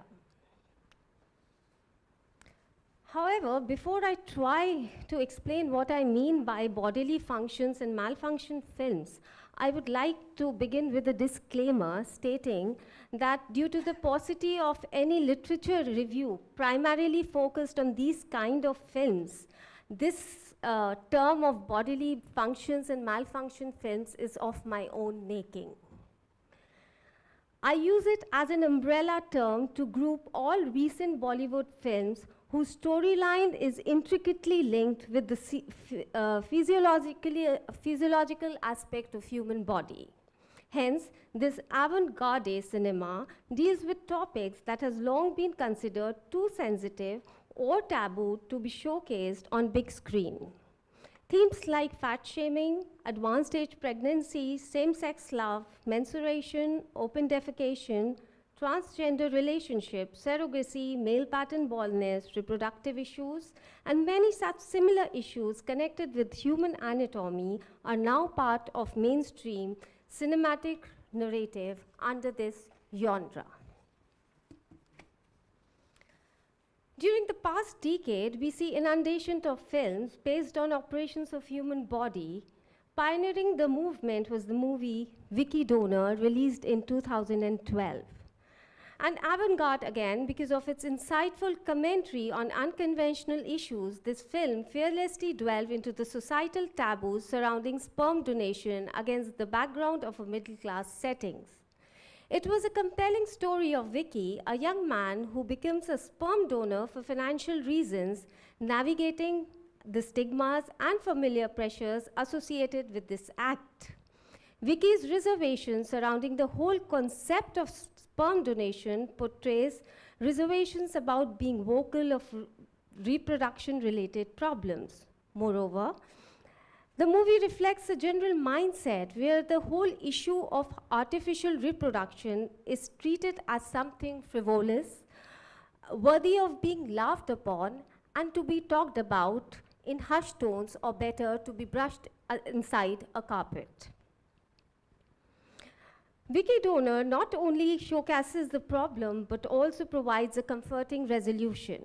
However, before I try to explain what I mean by bodily functions and malfunction films, I would like to begin with a disclaimer stating that due to the paucity of any literature review primarily focused on these kind of films, this term of bodily functions and malfunction films is of my own making. I use it as an umbrella term to group all recent Bollywood films whose storyline is intricately linked with the physiological aspect of human body. Hence, this avant-garde cinema deals with topics that has long been considered too sensitive or taboo to be showcased on big screen. Themes like fat shaming, advanced age pregnancy, same-sex love, menstruation, open defecation, transgender relationships, surrogacy, male pattern baldness, reproductive issues, and many such similar issues connected with human anatomy are now part of mainstream cinematic narrative under this genre. During the past decade, we see inundation of films based on operations of human body. Pioneering the movement was the movie Vicky Donor, released in 2012. And avant-garde again, because of its insightful commentary on unconventional issues, this film fearlessly delved into the societal taboos surrounding sperm donation against the background of a middle-class settings. It was a compelling story of Vicky, a young man who becomes a sperm donor for financial reasons, navigating the stigmas and familiar pressures associated with this act. Vicky's reservation surrounding the whole concept of sperm donation portrays reservations about being vocal of reproduction-related problems. Moreover, the movie reflects a general mindset where the whole issue of artificial reproduction is treated as something frivolous, worthy of being laughed upon, and to be talked about in hushed tones, or better, to be brushed inside a carpet. Vicky Donor not only showcases the problem but also provides a comforting resolution.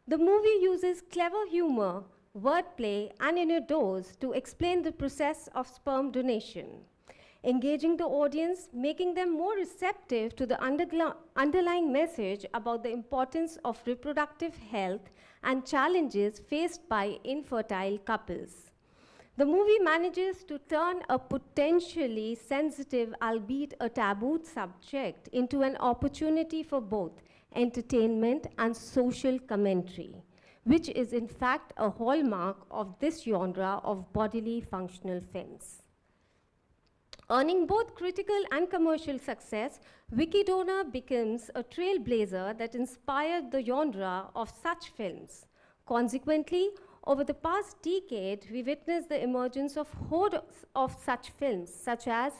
The movie uses clever humor, wordplay, and innuendos to explain the process of sperm donation, engaging the audience, making them more receptive to the underlying message about the importance of reproductive health and challenges faced by infertile couples. The movie manages to turn a potentially sensitive, albeit a taboo subject, into an opportunity for both entertainment and social commentary, which is in fact a hallmark of this genre of bodily functional films. Earning both critical and commercial success, Vicky Donor becomes a trailblazer that inspired the genre of such films. Consequently, over the past decade, we witnessed the emergence of hordes of such films, such as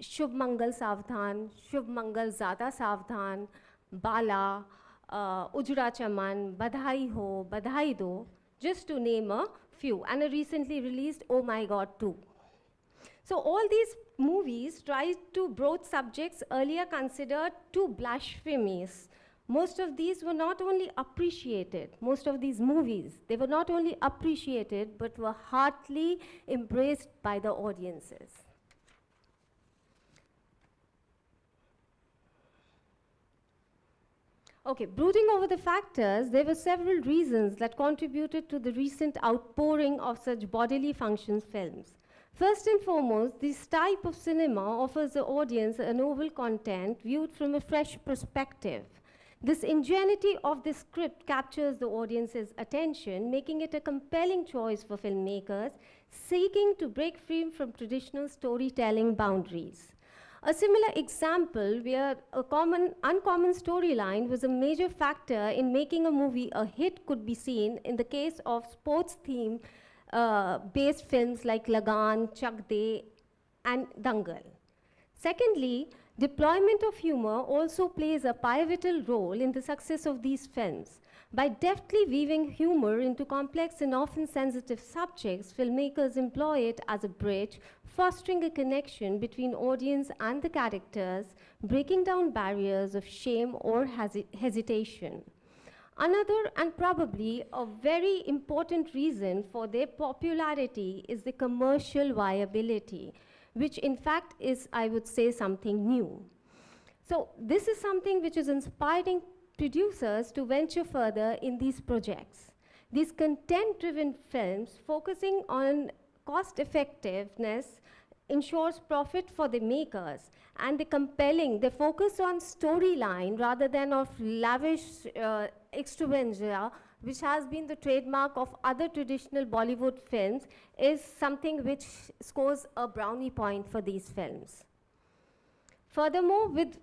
Shubh Mangal Savdhan, Shubh Mangal Zada Savdhan, Bala, Ujra Chaman, Badhai Ho, Badhai Do, just to name a few, and a recently released Oh My God 2. So all these movies try to broach subjects earlier considered too blasphemous. Most of these were not only appreciated, most of these movies, they were not only appreciated, but were heartily embraced by the audiences. Okay, brooding over the factors, there were several reasons that contributed to the recent outpouring of such bodily function films. First and foremost, this type of cinema offers the audience a novel content viewed from a fresh perspective. This ingenuity of the script captures the audience's attention, making it a compelling choice for filmmakers seeking to break free from traditional storytelling boundaries. A similar example where a uncommon storyline was a major factor in making a movie a hit could be seen in the case of sports theme based films like Lagan, Chak De, and Dangal. Secondly, deployment of humor also plays a pivotal role in the success of these films. By deftly weaving humor into complex and often sensitive subjects, filmmakers employ it as a bridge, fostering a connection between audience and the characters, breaking down barriers of shame or hesitation. Another and probably a very important reason for their popularity is the commercial viability, which in fact is, I would say, something new. So this is something which is inspiring producers to venture further in these projects. These content-driven films focusing on cost effectiveness ensures profit for the makers, and they focus on storyline rather than of lavish extravaganza, which has been the trademark of other traditional Bollywood films, is something which scores a brownie point for these films. Furthermore, with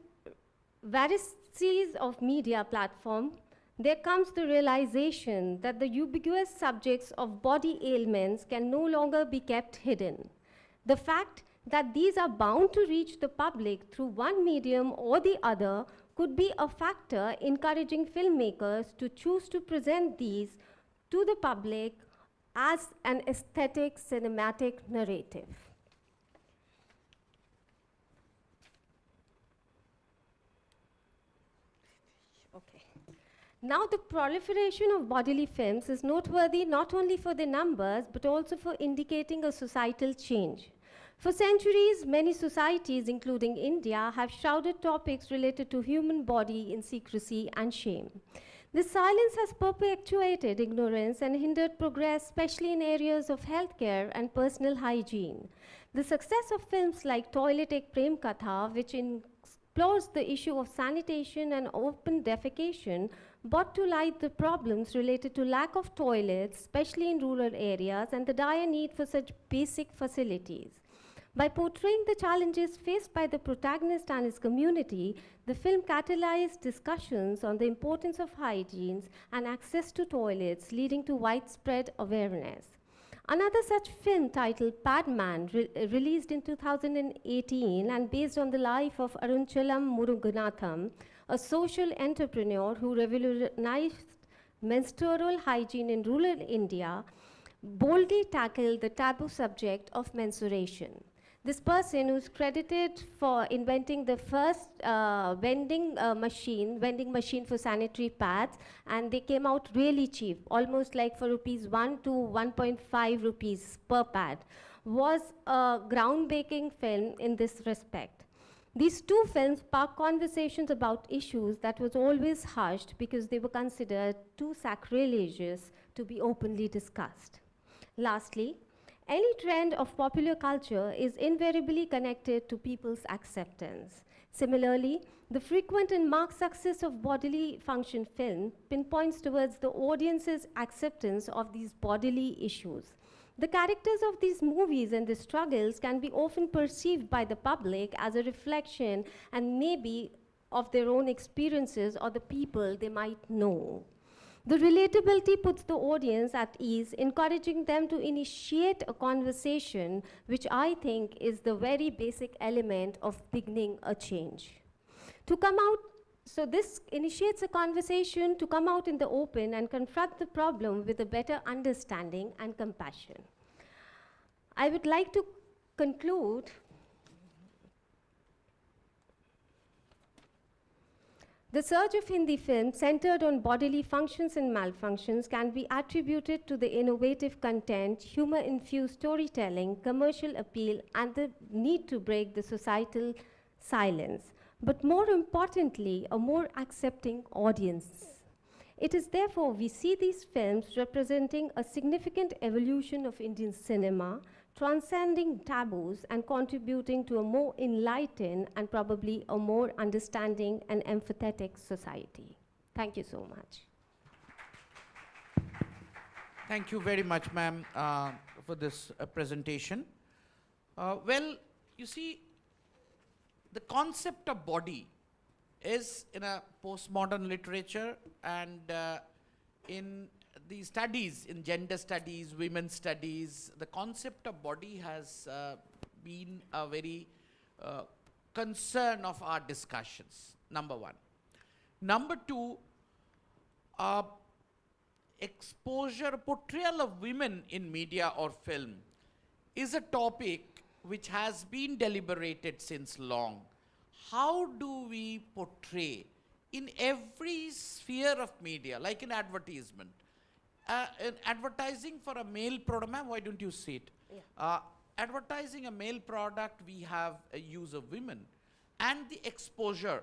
varieties of media platform, there comes the realization that the ubiquitous subjects of body ailments can no longer be kept hidden. The fact that these are bound to reach the public through one medium or the other could be a factor encouraging filmmakers to choose to present these to the public as an aesthetic cinematic narrative. Okay. Now, the proliferation of bodily films is noteworthy not only for their numbers, but also for indicating a societal change. For centuries, many societies, including India, have shrouded topics related to human body in secrecy and shame. This silence has perpetuated ignorance and hindered progress, especially in areas of healthcare and personal hygiene. The success of films like Toilet Ek Prem Katha, which explores the issue of sanitation and open defecation, brought to light the problems related to lack of toilets, especially in rural areas, and the dire need for such basic facilities. By portraying the challenges faced by the protagonist and his community, the film catalyzed discussions on the importance of hygiene and access to toilets, leading to widespread awareness. Another such film titled Padman, released in 2018 and based on the life of Arunchalam Muruganathan, a social entrepreneur who revolutionized menstrual hygiene in rural India, boldly tackled the taboo subject of menstruation. This person who's credited for inventing the first vending machine for sanitary pads, and they came out really cheap, almost like for rupees 1 to 1.5 rupees per pad, was a groundbreaking film in this respect. These two films sparked conversations about issues that was always hushed because they were considered too sacrilegious to be openly discussed. Lastly, any trend of popular culture is invariably connected to people's acceptance. Similarly, the frequent and marked success of bodily function film pinpoints towards the audience's acceptance of these bodily issues. The characters of these movies and the struggles can be often perceived by the public as a reflection and maybe of their own experiences or the people they might know. The relatability puts the audience at ease, encouraging them to initiate a conversation, which I think is the very basic element of beginning a change. To come out, so this initiates a conversation to come out in the open and confront the problem with a better understanding and compassion. I would like to conclude the surge of Hindi films centered on bodily functions and malfunctions can be attributed to the innovative content, humor-infused storytelling, commercial appeal, and the need to break the societal silence. But more importantly, a more accepting audience. It is therefore we see these films representing a significant evolution of Indian cinema, transcending taboos and contributing to a more enlightened and probably a more understanding and empathetic society. Thank you so much. Thank you very much, ma'am, for this presentation. Well, you see, the concept of body is in a postmodern literature and in the studies, in gender studies, women's studies, the concept of body has been a very concern of our discussions, number one. Number two, exposure, portrayal of women in media or film is a topic which has been deliberated since long. How do we portray in every sphere of media, like in advertisement? In advertising for a male product, ma'am, why don't you see it? Yeah. Advertising a male product, we have a use of women. And the exposure,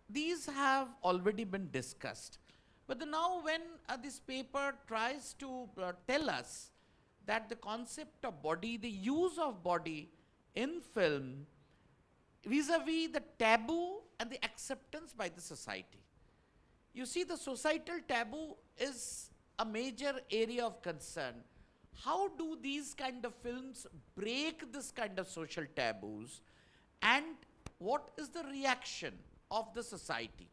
these have already been discussed. But now when this paper tries to tell us that the concept of body, the use of body in film, vis-a-vis the taboo and the acceptance by the society. You see, the societal taboo is a major area of concern. How do these kind of films break this kind of social taboos, and what is the reaction of the society?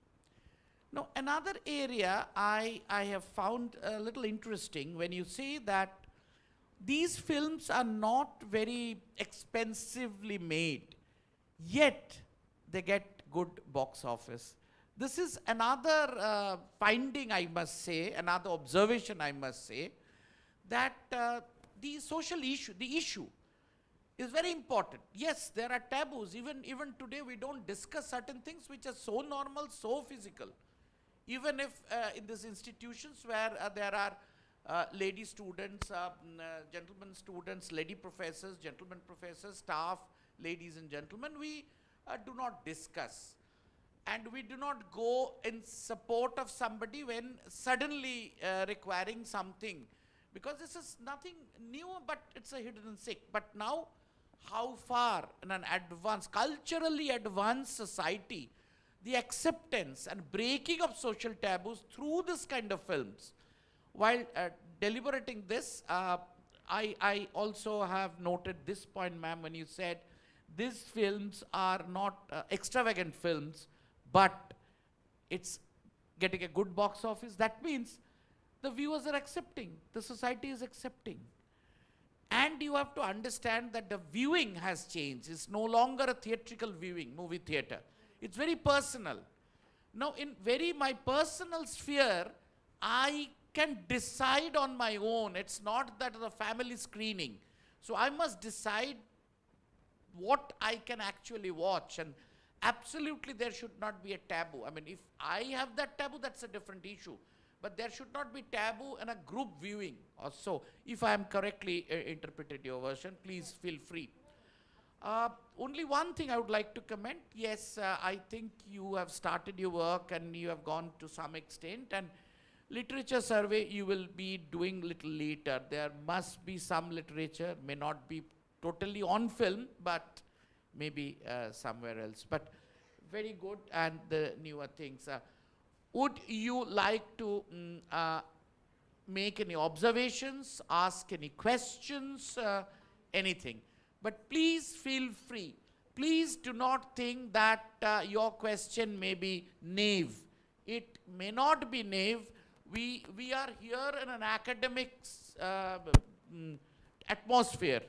Now, another area I have found a little interesting when you say that these films are not very expensively made, yet they get good box office. This is another finding, I must say, another observation, I must say, that the social issue, the issue is very important. Yes, there are taboos. Even today, we don't discuss certain things which are so normal, so physical. Even if in these institutions where there are lady students, gentlemen students, lady professors, gentlemen professors, staff, ladies and gentlemen, we do not discuss. And we do not go in support of somebody when suddenly requiring something. Because this is nothing new, but it's a hidden and sick. But now, how far in an advanced, culturally advanced society, the acceptance and breaking of social taboos through this kind of films. While deliberating this, I also have noted this point, ma'am, when you said these films are not extravagant films, but it's getting a good box office. That means the viewers are accepting, the society is accepting. And you have to understand that the viewing has changed. It's no longer a theatrical viewing, movie theater. It's very personal. Now, in my personal sphere, I can decide on my own. It's not that the family screening. So I must decide what I can actually watch. And absolutely there should not be a taboo. I mean, if I have that taboo, that's a different issue. But there should not be taboo in a group viewing or so. If I am correctly interpreted your version, please feel free. Only one thing I would like to comment. Yes, I think you have started your work and you have gone to some extent, and literature survey you will be doing little later. There must be some literature, may not be totally on film, but maybe somewhere else. But very good, and the newer things. Would you like to make any observations, ask any questions, anything? But please feel free. Please do not think that your question may be naive. It may not be naive. We are here in an academic atmosphere.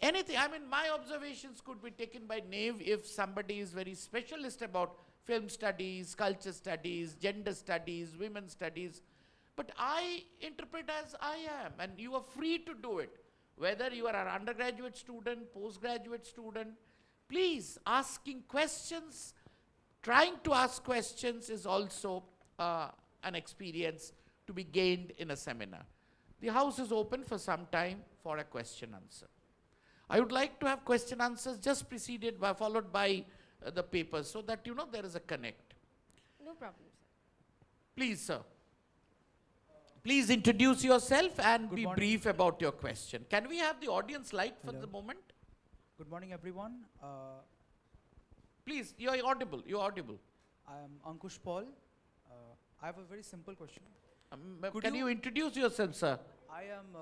Anything, I mean, my observations could be taken by naive if somebody is very specialist about film studies, culture studies, gender studies, women studies. But I interpret as I am, and you are free to do it. Whether you are an undergraduate student, postgraduate student, please, asking questions, trying to ask questions is also an experience to be gained in a seminar. The house is open for some time for a question answer. I would like to have question answers just preceded by, followed by the papers, so that you know there is a connect. No problem, sir. Please, sir. Please introduce yourself and be brief about your question. Can we have the audience light for the moment? Good morning, everyone. Please, you are audible. You are audible. I am Ankush Paul. I have a very simple question. Can you introduce yourself, sir? I am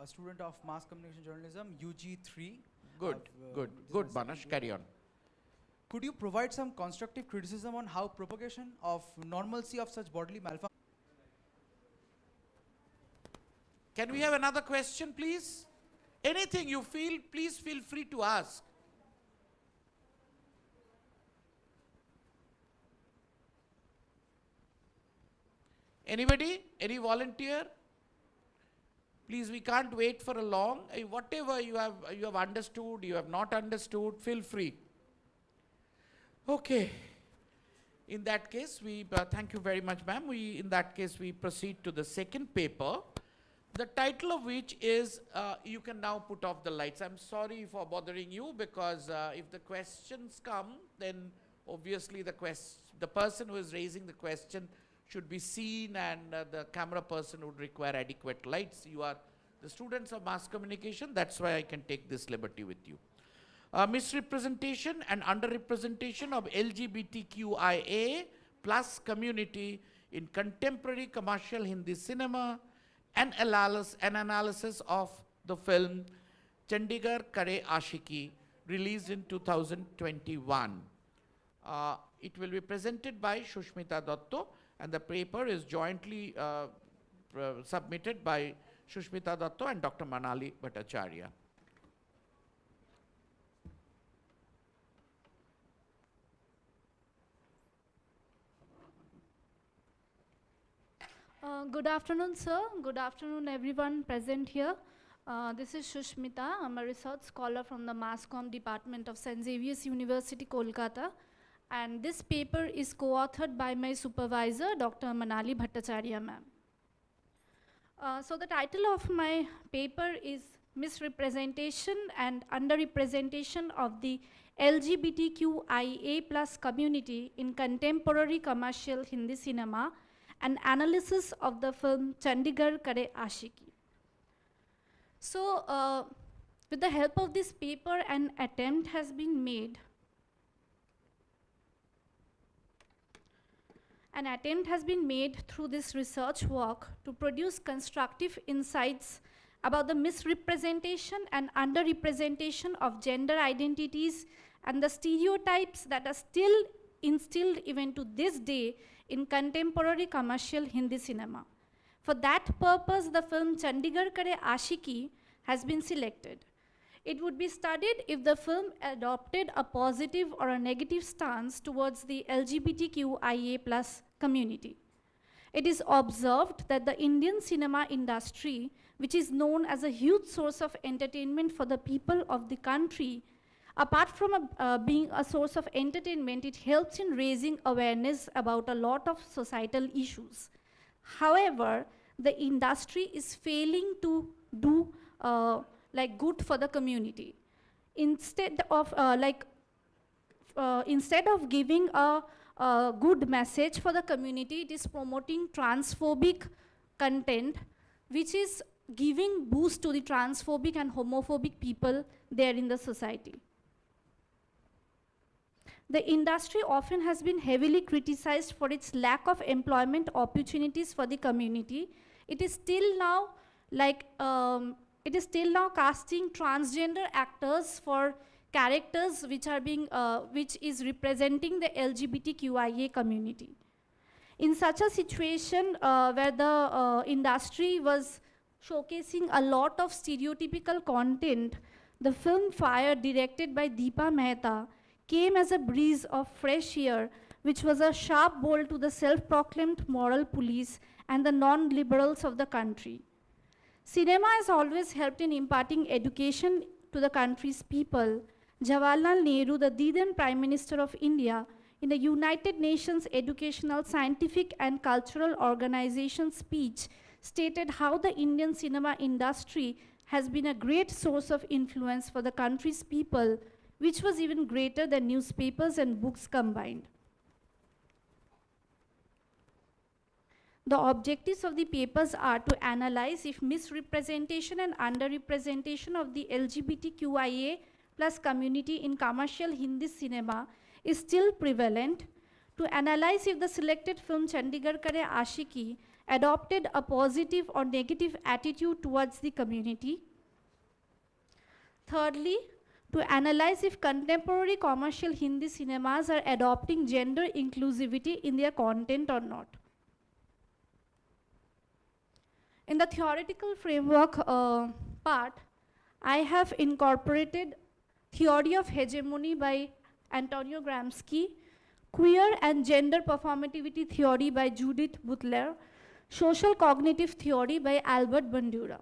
a student of Mass Communication Journalism, UG3. Good, good, good, Banash. Carry on. Could you provide some constructive criticism on how propagation of normalcy of such bodily malfunction? Can we have another question, please? Anything you feel, please feel free to ask. Anybody? Any volunteer? Please, we can't wait for a long. Whatever you have understood, you have not understood, feel free. Okay. In that case, we thank you very much, ma'am. In that case, we proceed to the second paper, the title of which is, you can now put off the lights. I'm sorry for bothering you, because if the questions come, then obviously the person who is raising the question should be seen, and the camera person would require adequate lights. You are the students of mass communication, that's why I can take this liberty with you. Misrepresentation and underrepresentation of LGBTQIA plus community in contemporary commercial Hindi cinema, and an analysis of the film Chandigarh Kare Ashiki, released in 2021. It will be presented by Shushmita Datto, and the paper is jointly submitted by Shushmita Datto and Dr. Manali Bhattacharya. Good afternoon, sir. Good afternoon, everyone present here. This is Shushmita. I'm a research scholar from the Mass Comm Department of St. Xavier's University, Kolkata. And this paper is co-authored by my supervisor, Dr. Manali Bhattacharya, ma'am. So the title of my paper is Misrepresentation and Underrepresentation of the LGBTQIA plus community in contemporary commercial Hindi cinema, an analysis of the film Chandigarh Kare Ashiki. So with the help of this paper, an attempt has been made. An attempt has been made through this research work to produce constructive insights about the misrepresentation and underrepresentation of gender identities and the stereotypes that are still instilled even to this day in contemporary commercial Hindi cinema. For that purpose, the film Chandigarh Kare Ashiki has been selected. It would be studied if the film adopted a positive or a negative stance towards the LGBTQIA+ community. It is observed that the Indian cinema industry, which is known as a huge source of entertainment for the people of the country, apart from being a source of entertainment, it helps in raising awareness about a lot of societal issues. However, the industry is failing to do like good for the community. Instead of giving a good message for the community, it is promoting transphobic content, which is giving boost to the transphobic and homophobic people there in the society. The industry often has been heavily criticized for its lack of employment opportunities for the community. It is still now casting transgender actors for characters which are being, which is representing the LGBTQIA community. In such a situation where the industry was showcasing a lot of stereotypical content, the film Fire, directed by Deepa Mehta, came as a breeze of fresh air, which was a sharp blow to the self-proclaimed moral police and the non-liberals of the country. Cinema has always helped in imparting education to the country's people. Jawaharlal Nehru, the then Prime Minister of India, in the United Nations Educational, Scientific and Cultural Organization speech, stated how the Indian cinema industry has been a great source of influence for the country's people, which was even greater than newspapers and books combined. The objectives of the papers are to analyze if misrepresentation and underrepresentation of the LGBTQIA+ community in commercial Hindi cinema is still prevalent, to analyze if the selected film Chandigarh Kare Ashiki adopted a positive or negative attitude towards the community. Thirdly, to analyze if contemporary commercial Hindi cinemas are adopting gender inclusivity in their content or not. In the theoretical framework part, I have incorporated theory of hegemony by Antonio Gramsci, queer and gender performativity theory by Judith Butler, social cognitive theory by Albert Bandura.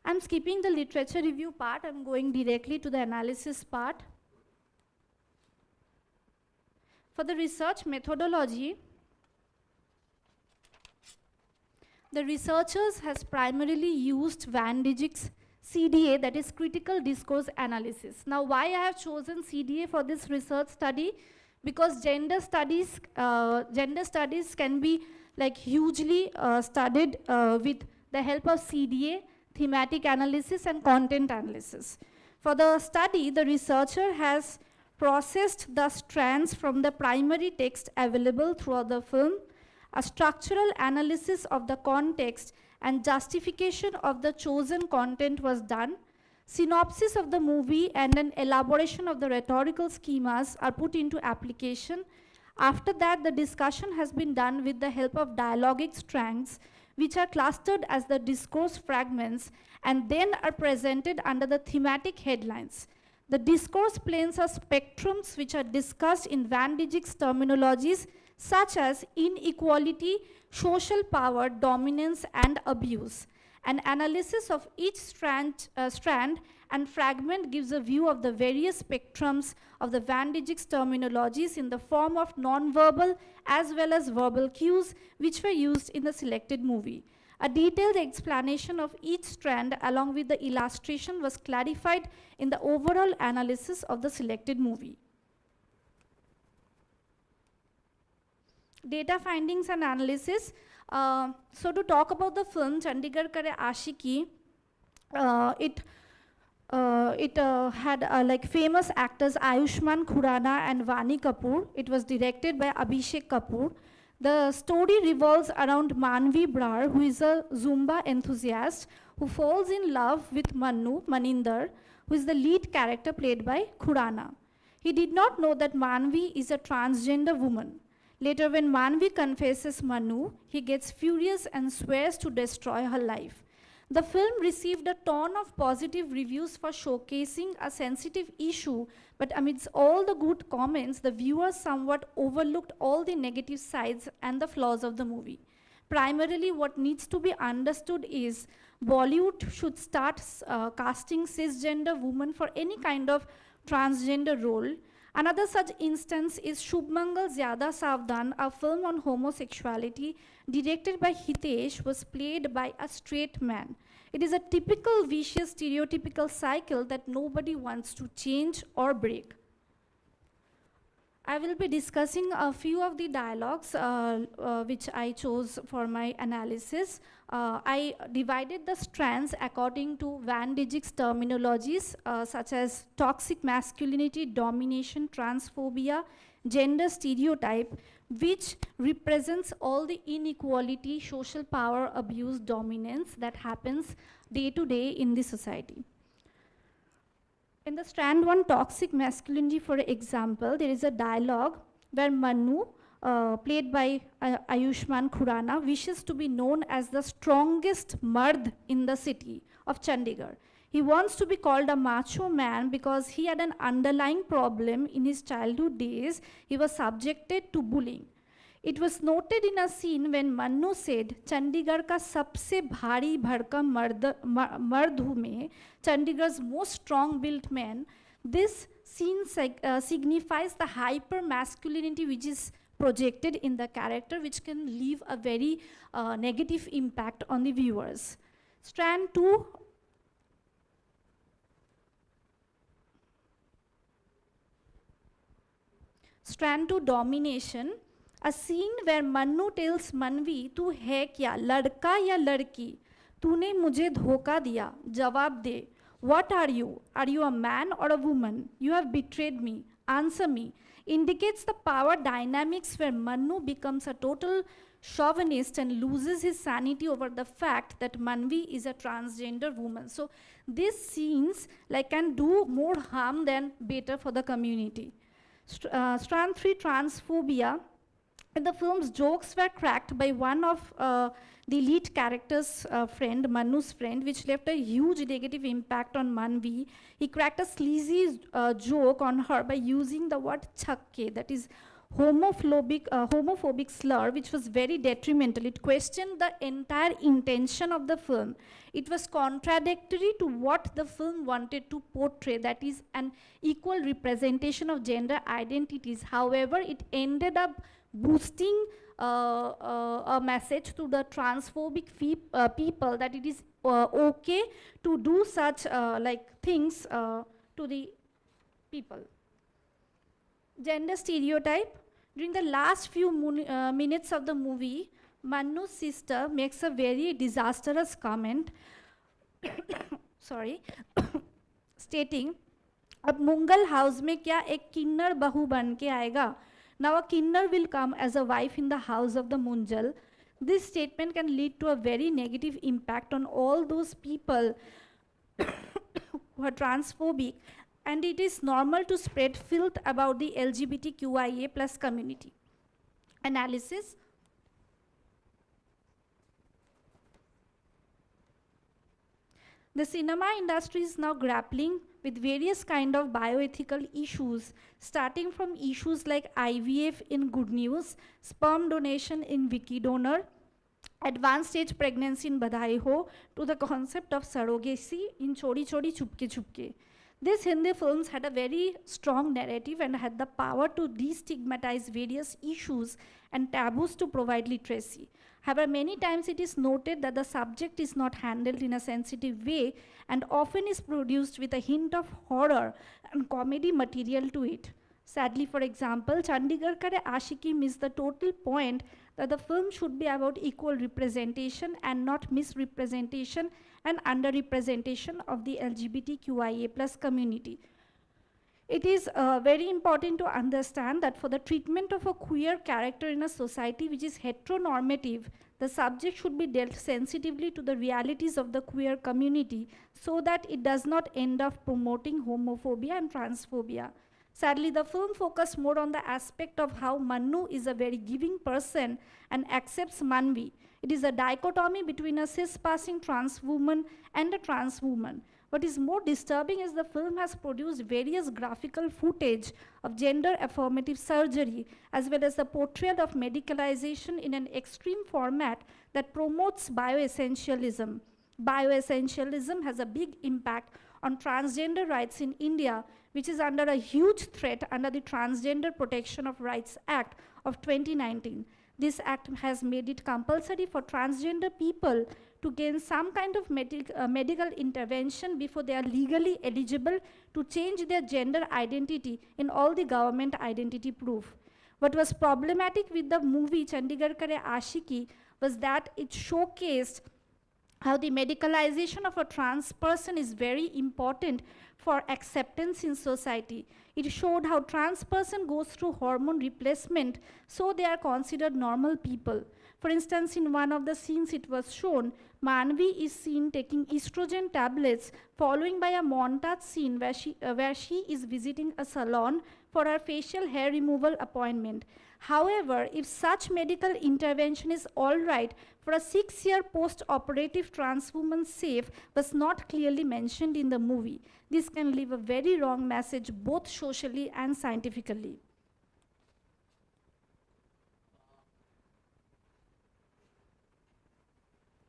I'm skipping the literature review part, I'm going directly to the analysis part. For the research methodology, the researchers has primarily used Van Dijk's CDA, that is critical discourse analysis. Now, why I have chosen CDA for this research study? Because gender studies can be like hugely studied with the help of CDA, thematic analysis and content analysis. For the study, the researcher has processed the strands from the primary text available throughout the film, a structural analysis of the context and justification of the chosen content was done, synopsis of the movie and an elaboration of the rhetorical schemas are put into application. After that, the discussion has been done with the help of dialogic strands, which are clustered as the discourse fragments and then are presented under the thematic headlines. The discourse planes are spectrums which are discussed in Van Dijk's terminologies such as inequality, social power, dominance, and abuse. An analysis of each strand and fragment gives a view of the various spectrums of the Van Dijk's terminologies in the form of non-verbal as well as verbal cues which were used in the selected movie. A detailed explanation of each strand along with the illustration was clarified in the overall analysis of the selected movie. Data findings and analysis. So to talk about the film Chandigarh Kare Ashiki, it had like famous actors Ayushmann Khurrana and Vani Kapoor. It was directed by Abhishek Kapoor. The story revolves around Manvi Brar, who is a Zumba enthusiast who falls in love with Manu, Maninder, who is the lead character played by Khurana. He did not know that Manvi is a transgender woman. Later, when Manvi confesses Manu, he gets furious and swears to destroy her life. The film received a ton of positive reviews for showcasing a sensitive issue, but amidst all the good comments, the viewers somewhat overlooked all the negative sides and the flaws of the movie. Primarily, what needs to be understood is Bollywood should start casting cisgender women for any kind of transgender role. Another such instance is Shubmangal Zyada Savdan, a film on homosexuality directed by Hitesh, was played by a straight man. It is a typical vicious stereotypical cycle that nobody wants to change or break. I will be discussing a few of the dialogues which I chose for my analysis. I divided the strands according to Van Dijk's terminologies such as toxic masculinity, domination, transphobia, gender stereotype, which represents all the inequality, social power abuse, dominance that happens day to day in the society. In the strand 1, toxic masculinity, for example, there is a dialogue where Manu, played by Ayushman Khurana, wishes to be known as the strongest mard in the city of Chandigarh. He wants to be called a macho man because he had an underlying problem in his childhood days. He was subjected to bullying. It was noted in a scene when Manu said, Chandigarh ka sabse bhari bhadkam mard hu mein, Chandigarh's most strong-built man. This scene signifies the hyper masculinity which is projected in the character, which can leave a very negative impact on the viewers. Strand 2. Strand 2, domination. A scene where Manu tells Manvi, तू है क्या, लड़का या लड़की? तूने मुझे धोखा दिया, जवाब दे. What are you? Are you a man or a woman? You have betrayed me. Answer me. Indicates the power dynamics where Manu becomes a total chauvinist and loses his sanity over the fact that Manvi is a transgender woman. So these scenes can do more harm than better for the community. Strand 3, transphobia. In the film's jokes were cracked by one of the lead character's friend, Manu's friend, which left a huge negative impact on Manvi. He cracked a sleazy joke on her by using the word chakke, that is homophobic slur, which was very detrimental. It questioned the entire intention of the film. It was contradictory to what the film wanted to portray, that is an equal representation of gender identities. However, it ended up boosting a message to the transphobic people that it is okay to do such things to the people. Gender stereotype. During the last few minutes of the movie, Manu's sister makes a very disastrous comment sorry stating, अब मुंगल house में क्या एक किन्नर बहू बन के आएगा? Now a kinnar will come as a wife in the house of the Munjal. This statement can lead to a very negative impact on all those people who are transphobic, and it is normal to spread filth about the LGBTQIA plus community. Analysis. The cinema industry is now grappling with various kind of bioethical issues, starting from issues like IVF in Good News, sperm donation in Wikidonor, advanced stage pregnancy in Badhai Ho, to the concept of surrogacy in Chori Chori Chupke Chupke. These Hindi films had a very strong narrative and had the power to destigmatize various issues and taboos to provide literacy. However, many times it is noted that the subject is not handled in a sensitive way and often is produced with a hint of horror and comedy material to it. Sadly, for example, Chandigarh Kare Ashiki missed the total point that the film should be about equal representation and not misrepresentation and underrepresentation of the LGBTQIA plus community. It is very important to understand that for the treatment of a queer character in a society which is heteronormative, the subject should be dealt sensitively to the realities of the queer community so that it does not end up promoting homophobia and transphobia. Sadly, the film focused more on the aspect of how Manu is a very giving person and accepts Manvi. It is a dichotomy between a cis-passing trans woman and a trans woman. What is more disturbing is the film has produced various graphical footage of gender affirmative surgery as well as the portrayal of medicalization in an extreme format that promotes bioessentialism. Bioessentialism has a big impact on transgender rights in India, which is under a huge threat under the Transgender Protection of Rights Act of 2019. This act has made it compulsory for transgender people to gain some kind of medical intervention before they are legally eligible to change their gender identity in all the government identity proof. What was problematic with the movie Chandigarh Kare Ashiki was that it showcased how the medicalization of a trans person is very important for acceptance in society. It showed how trans person goes through hormone replacement so they are considered normal people. For instance, in one of the scenes it was shown, Manvi is seen taking estrogen tablets following by a montage scene where she is visiting a salon for her facial hair removal appointment. However, if such medical intervention is all right for a 6-year post-operative trans woman safe was not clearly mentioned in the movie. This can leave a very wrong message both socially and scientifically.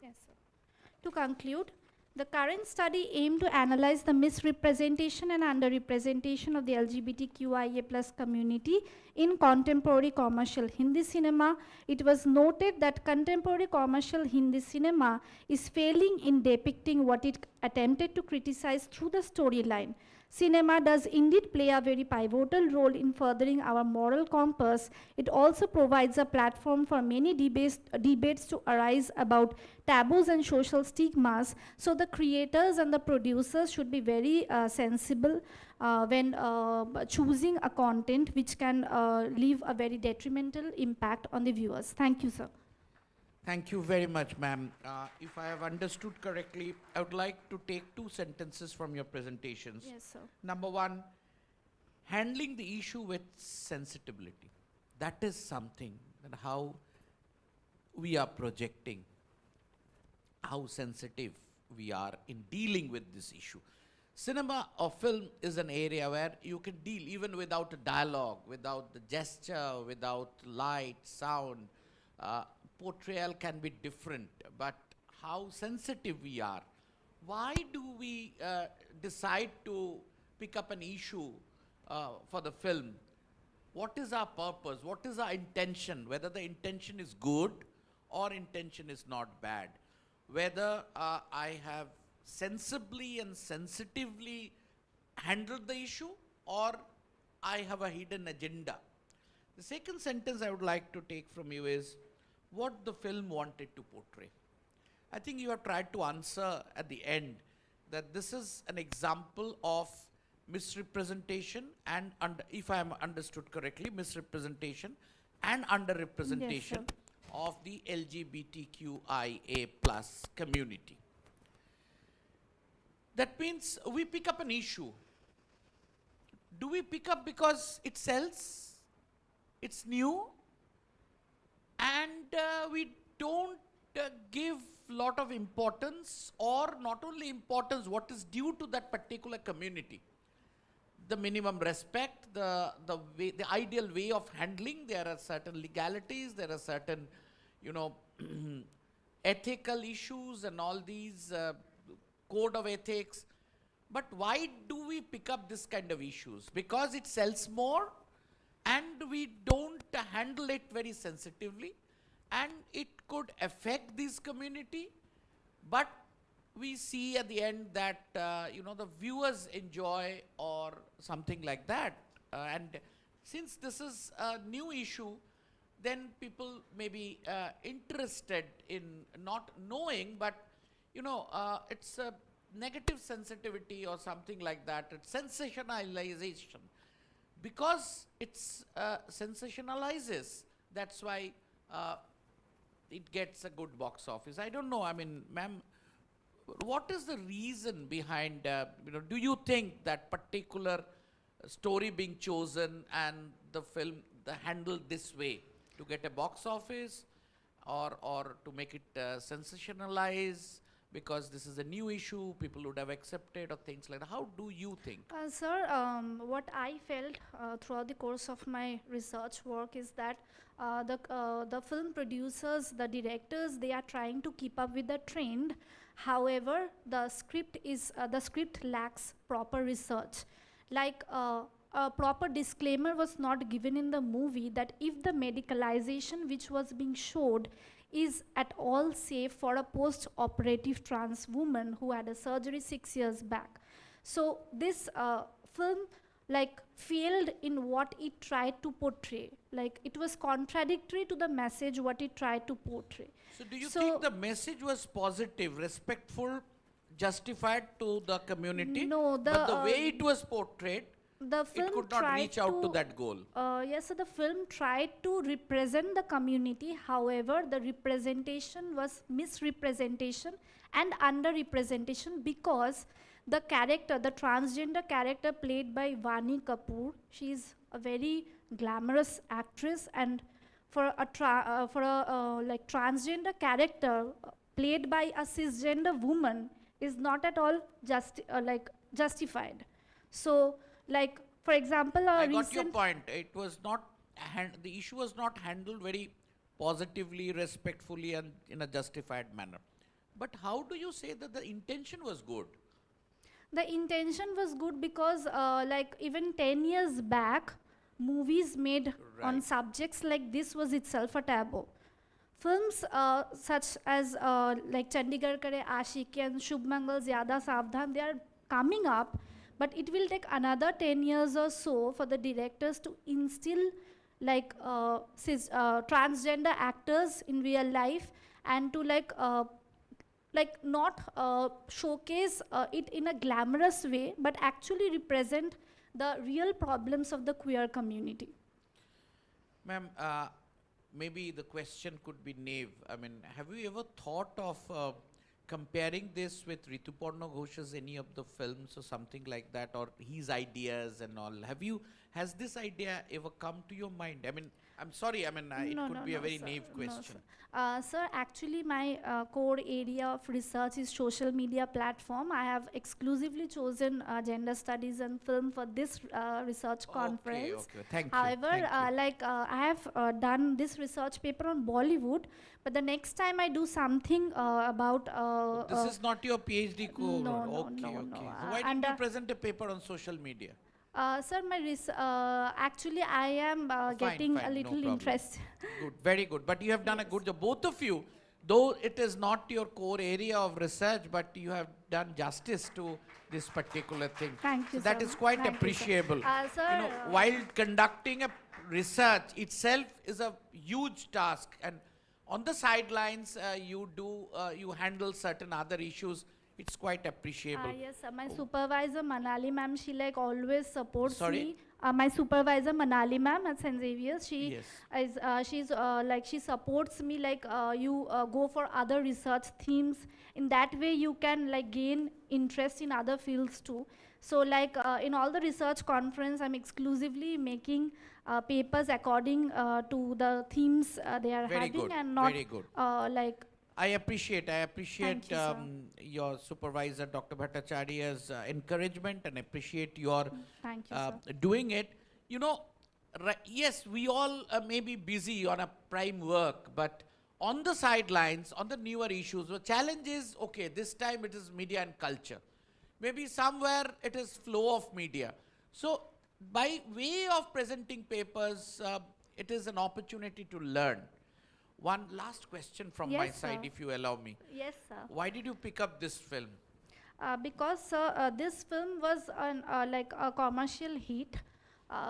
Yes, sir. To conclude, the current study aimed to analyze the misrepresentation and underrepresentation of the LGBTQIA+ community in contemporary commercial Hindi cinema. It was noted that contemporary commercial Hindi cinema is failing in depicting what it attempted to criticize through the storyline. Cinema does indeed play a very pivotal role in furthering our moral compass. It also provides a platform for many debates to arise about taboos and social stigmas. So the creators and the producers should be very sensible when choosing a content which can leave a very detrimental impact on the viewers. Thank you, sir. Thank you very much, ma'am. If I have understood correctly, I would like to take 2 sentences from your presentations. Yes, sir. Number 1, handling the issue with sensitivity. That is something, and how we are projecting, how sensitive we are in dealing with this issue. Cinema or film is an area where you can deal even without a dialogue, without the gesture, without light, sound. Portrayal can be different, but how sensitive we are. Why do we decide to pick up an issue for the film? What is our purpose? What is our intention? Whether the intention is good or intention is not bad. Whether I have sensibly and sensitively handled the issue or I have a hidden agenda. The second sentence I would like to take from you is what the film wanted to portray. I think you have tried to answer at the end that this is an example of misrepresentation and, if I am understood correctly, misrepresentation and underrepresentation of the LGBTQIA+ community. That means we pick up an issue. Do we pick up because it sells? It's new? And we don't give lot of importance, or not only importance, what is due to that particular community. The minimum respect, the ideal way of handling. There are certain legalities, there are certain, ethical issues and all these code of ethics. But why do we pick up this kind of issues? Because it sells more and we don't handle it very sensitively, and it could affect this community, but we see at the end that the viewers enjoy or something like that. And since this is a new issue, then people may be interested in not knowing, but it's negative sensitivity or something like that, it's sensationalization. Because it's sensationalizes, that's why it gets a good box office. I don't know, I mean, ma'am, what is the reason behind, do you think that particular story being chosen and the film handled this way to get a box office, or to make it sensationalize because this is a new issue people would have accepted, or things like that? How do you think? Sir, what I felt throughout the course of my research work is that the film producers, the directors, they are trying to keep up with the trend. However, the script lacks proper research. Like a proper disclaimer was not given in the movie that if the medicalization which was being showed is at all safe for a post-operative trans woman who had a surgery 6 years back. So this film failed in what it tried to portray. Like it was contradictory to the message what it tried to portray. So do you think the message was positive, respectful, justified to the community? No, but the way it was portrayed, the film it could not reach out to that goal. Yes, so the film tried to represent the community. However, the representation was misrepresentation and underrepresentation because the character, the transgender character played by Vani Kapoor, she's a very glamorous actress, and for a transgender character played by a cisgender woman is not at all justified. So, like for example, I got your point. It was not the issue was not handled very positively, respectfully, and in a justified manner. But how do you say that the intention was good? The intention was good because even 10 years back, movies made on subjects like this was itself a taboo. Films such as like Chandigarh Kare Aashiki and Shubh Mangal Zyada Savdhan, they are coming up, but it will take another 10 years or so for the directors to instill transgender actors in real life and to not showcase it in a glamorous way, but actually represent the real problems of the queer community. Ma'am, maybe the question could be naive. I mean, have you ever thought of comparing this with Rituparna Ghosh's any of the films or something like that, or his ideas and all? Has this idea ever come to your mind? I mean, I'm sorry, I mean, it could be a very naive question. Sir, actually my core area of research is social media platform. I have exclusively chosen gender studies and film for this research conference. Okay. Thank you. However, I have done this research paper on Bollywood, but the next time I do something about... this is not your PhD core? No. So why didn't you present a paper on social media? Sir, actually I am getting a little interest. Good, very good. But you have done a good job. Both of you, though it is not your core area of research, but you have done justice to this particular thing. Thank you, so that sir. is quite Thank appreciable. You, sir. Sir, while conducting a research itself is a huge task, and on the sidelines you handle certain other issues. It's quite appreciable. Yes, my supervisor Manali ma'am, she always supports me. Sorry? My supervisor Manali ma'am at St. Xavier's, she supports me you go for other research themes. In that way you can gain interest in other fields too. So in all the research conference, I'm exclusively making papers according to the themes they are very having good. And not very good. I appreciate your supervisor, Dr. Bhattacharya's encouragement, and appreciate your doing it. Yes, we all may be busy on a prime work, but on the sidelines, on the newer issues, the challenge is, okay, this time it is media and culture. Maybe somewhere it is flow of media. So by way of presenting papers, it is an opportunity to learn. One last question from my side, if you allow me. Yes, sir. Why did you pick up this film? Because this film was a commercial hit.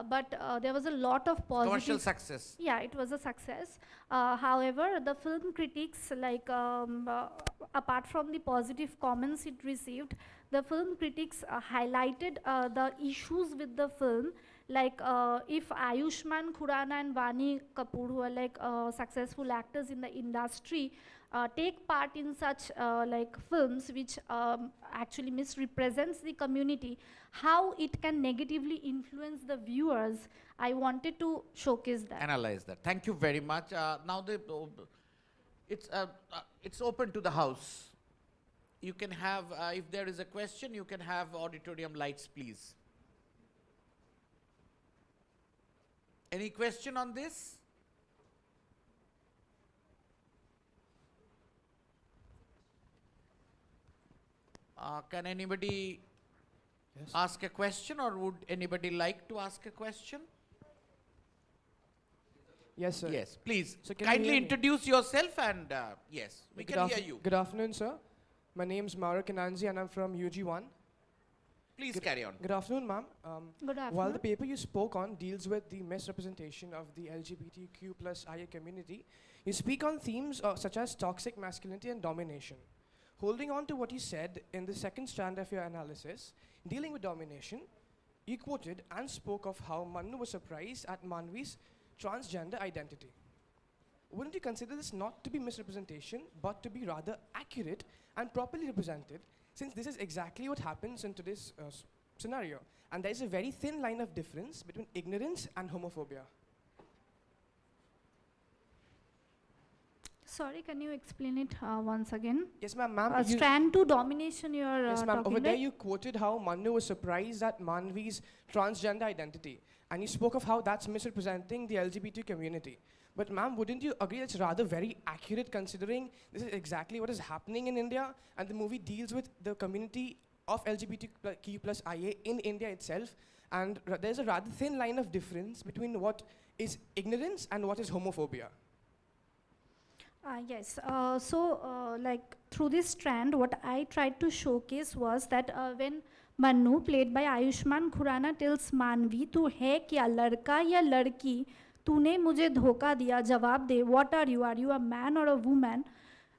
but there was a lot of Commercial positive. success. Yeah, it was a success. However, the film critics, like apart from the positive comments it received, the film critics highlighted the issues with the film. Like if Ayushmann Khurrana and Vani Kapoor, who are like successful actors in the industry, take part in such like films which actually misrepresents the community, how it can negatively influence the viewers. I wanted to showcase that. Analyze that. Thank you very much. Now it's open to the house. You can have, if there is a question, you can have auditorium lights, please. Any question on this? Can anybody ask a question, or would anybody like to ask a question? Yes, sir. Yes, please. So can you Kindly hear me? introduce yourself and yes, we Good can hear you. Good afternoon, sir. My name's Mara Kananzi and I'm from UG1. Please carry on. Good afternoon, ma'am. Good afternoon. While the paper you spoke on deals with the misrepresentation of the LGBTQ plus IA community, you speak on themes such as toxic masculinity and domination. Holding on to what you said in the second strand of your analysis, dealing with domination, you quoted and spoke of how Mannu was surprised at Manvi's transgender identity. Wouldn't you consider this not to be misrepresentation, but to be rather accurate and properly represented, since this is exactly what happens in today's scenario, and there is a very thin line of difference between ignorance and homophobia? Sorry, can you explain it once again? Yes, ma'am. Strand 2 domination you are Yes, ma'am. talking Over there, right? you quoted how Mannu was surprised at Manvi's transgender identity, and you spoke of how that's misrepresenting the LGBT community. But, ma'am, wouldn't you agree that's rather very accurate, considering this is exactly what is happening in India, and the movie deals with the community of LGBTQ plus IA in India itself, and there's a rather thin line of difference between what is ignorance and what is homophobia. Yes. Like through this strand, what I tried to showcase was that when Mannu, played by Ayushmann Khurrana, tells Manvi, "तू है क्या लड़का या लड़की? तूने मुझे धोखा दिया. जवाब दे. What are you? Are you a man or a woman?"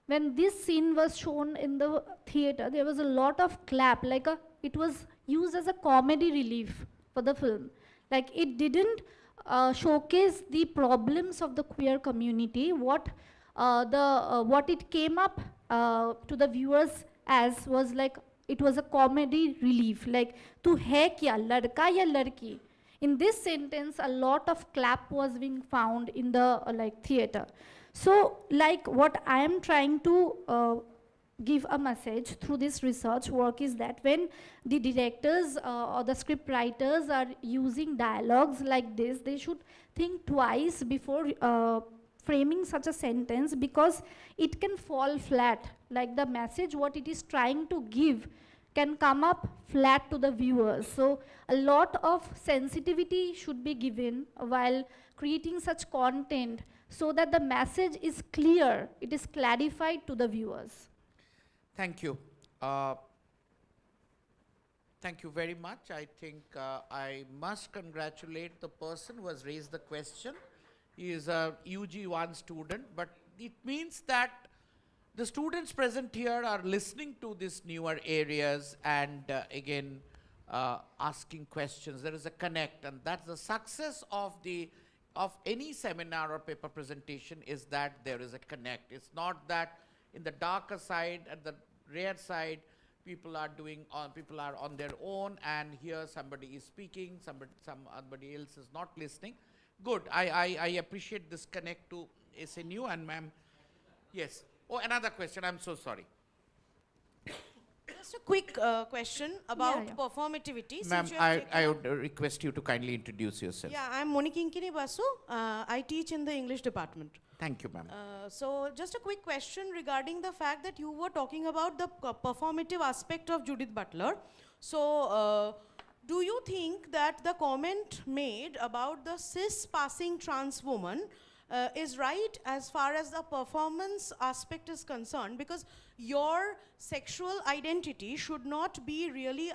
When this scene was shown in the theater, there was a lot of clap. Like it was used as a comedy relief for the film. Like it didn't showcase the problems of the queer community. What it came up to the viewers as was like it was a comedy relief, like "तू है क्या लड़का या लड़की?" In this sentence, a lot of clap was being found in the like theater. So, like what I am trying to give a message through this research work is that when the directors or the script writers are using dialogues like this, they should think twice before framing such a sentence, because it can fall flat. Like the message what it is trying to give can come up flat to the viewers. So a lot of sensitivity should be given while creating such content, so that the message is clear, it is clarified to the viewers. Thank you. Thank you very much. I think I must congratulate the person who has raised the question. He is a UG1 student, but it means that the students present here are listening to these newer areas and again asking questions. There is a connect, and that's the success of any seminar or paper presentation, is that there is a connect. It's not that in the darker side, at the rare side, people are on their own, and here somebody is speaking, somebody else is not listening. Good. I appreciate this connect to SNU and ma'am. Yes. Oh, another question. I'm so sorry. Just a quick question about performativity. Ma'am, I would request you to kindly introduce yourself. Yeah, I'm Monikinkini Basu. I teach in the English department. Thank you, ma'am. So just a quick question regarding the fact that you were talking about the performative aspect of Judith Butler. So do you think that the comment made about the cis passing trans woman is right as far as the performance aspect is concerned? Because your sexual identity should not be really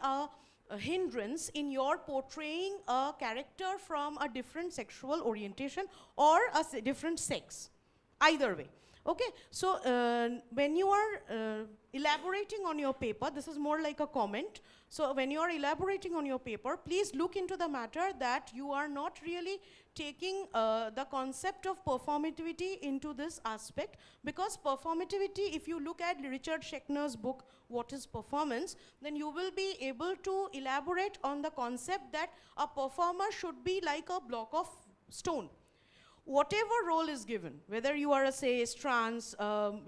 hindrance in your portraying a character from a different sexual orientation or a different sex, either way. Okay, so when you are elaborating on your paper, this is more like a comment. So when you are elaborating on your paper, please look into the matter that you are not really taking the concept of performativity into this aspect, because performativity, if you look at Richard Schechner's book, What is Performance, then you will be able to elaborate on the concept that a performer should be like a block of stone. Whatever role is given, whether you are, say, trans,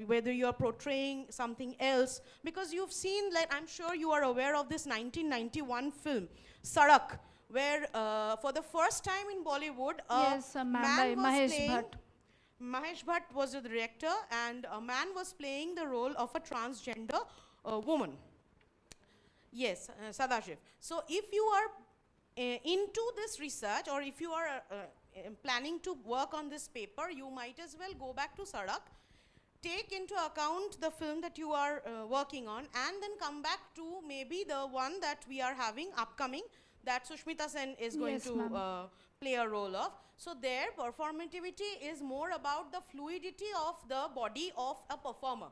whether you are portraying something else, because you've seen, like, I'm sure you are aware of this 1991 film, Sadak, where for the first time in Bollywood, Yes, a ma'am, man by was Mahesh playing, Bhatt. Mahesh Bhatt was the director, and a man was playing the role of a transgender woman. Yes, Sadashiv. So if you are into this research, or if you are planning to work on this paper, you might as well go back to Sadak, take into account the film that you are working on, and then come back to maybe the one that we are having upcoming, that Sushmita Sen is going Yes, to ma'am. play a role of. So there, performativity is more about the fluidity of the body of a performer.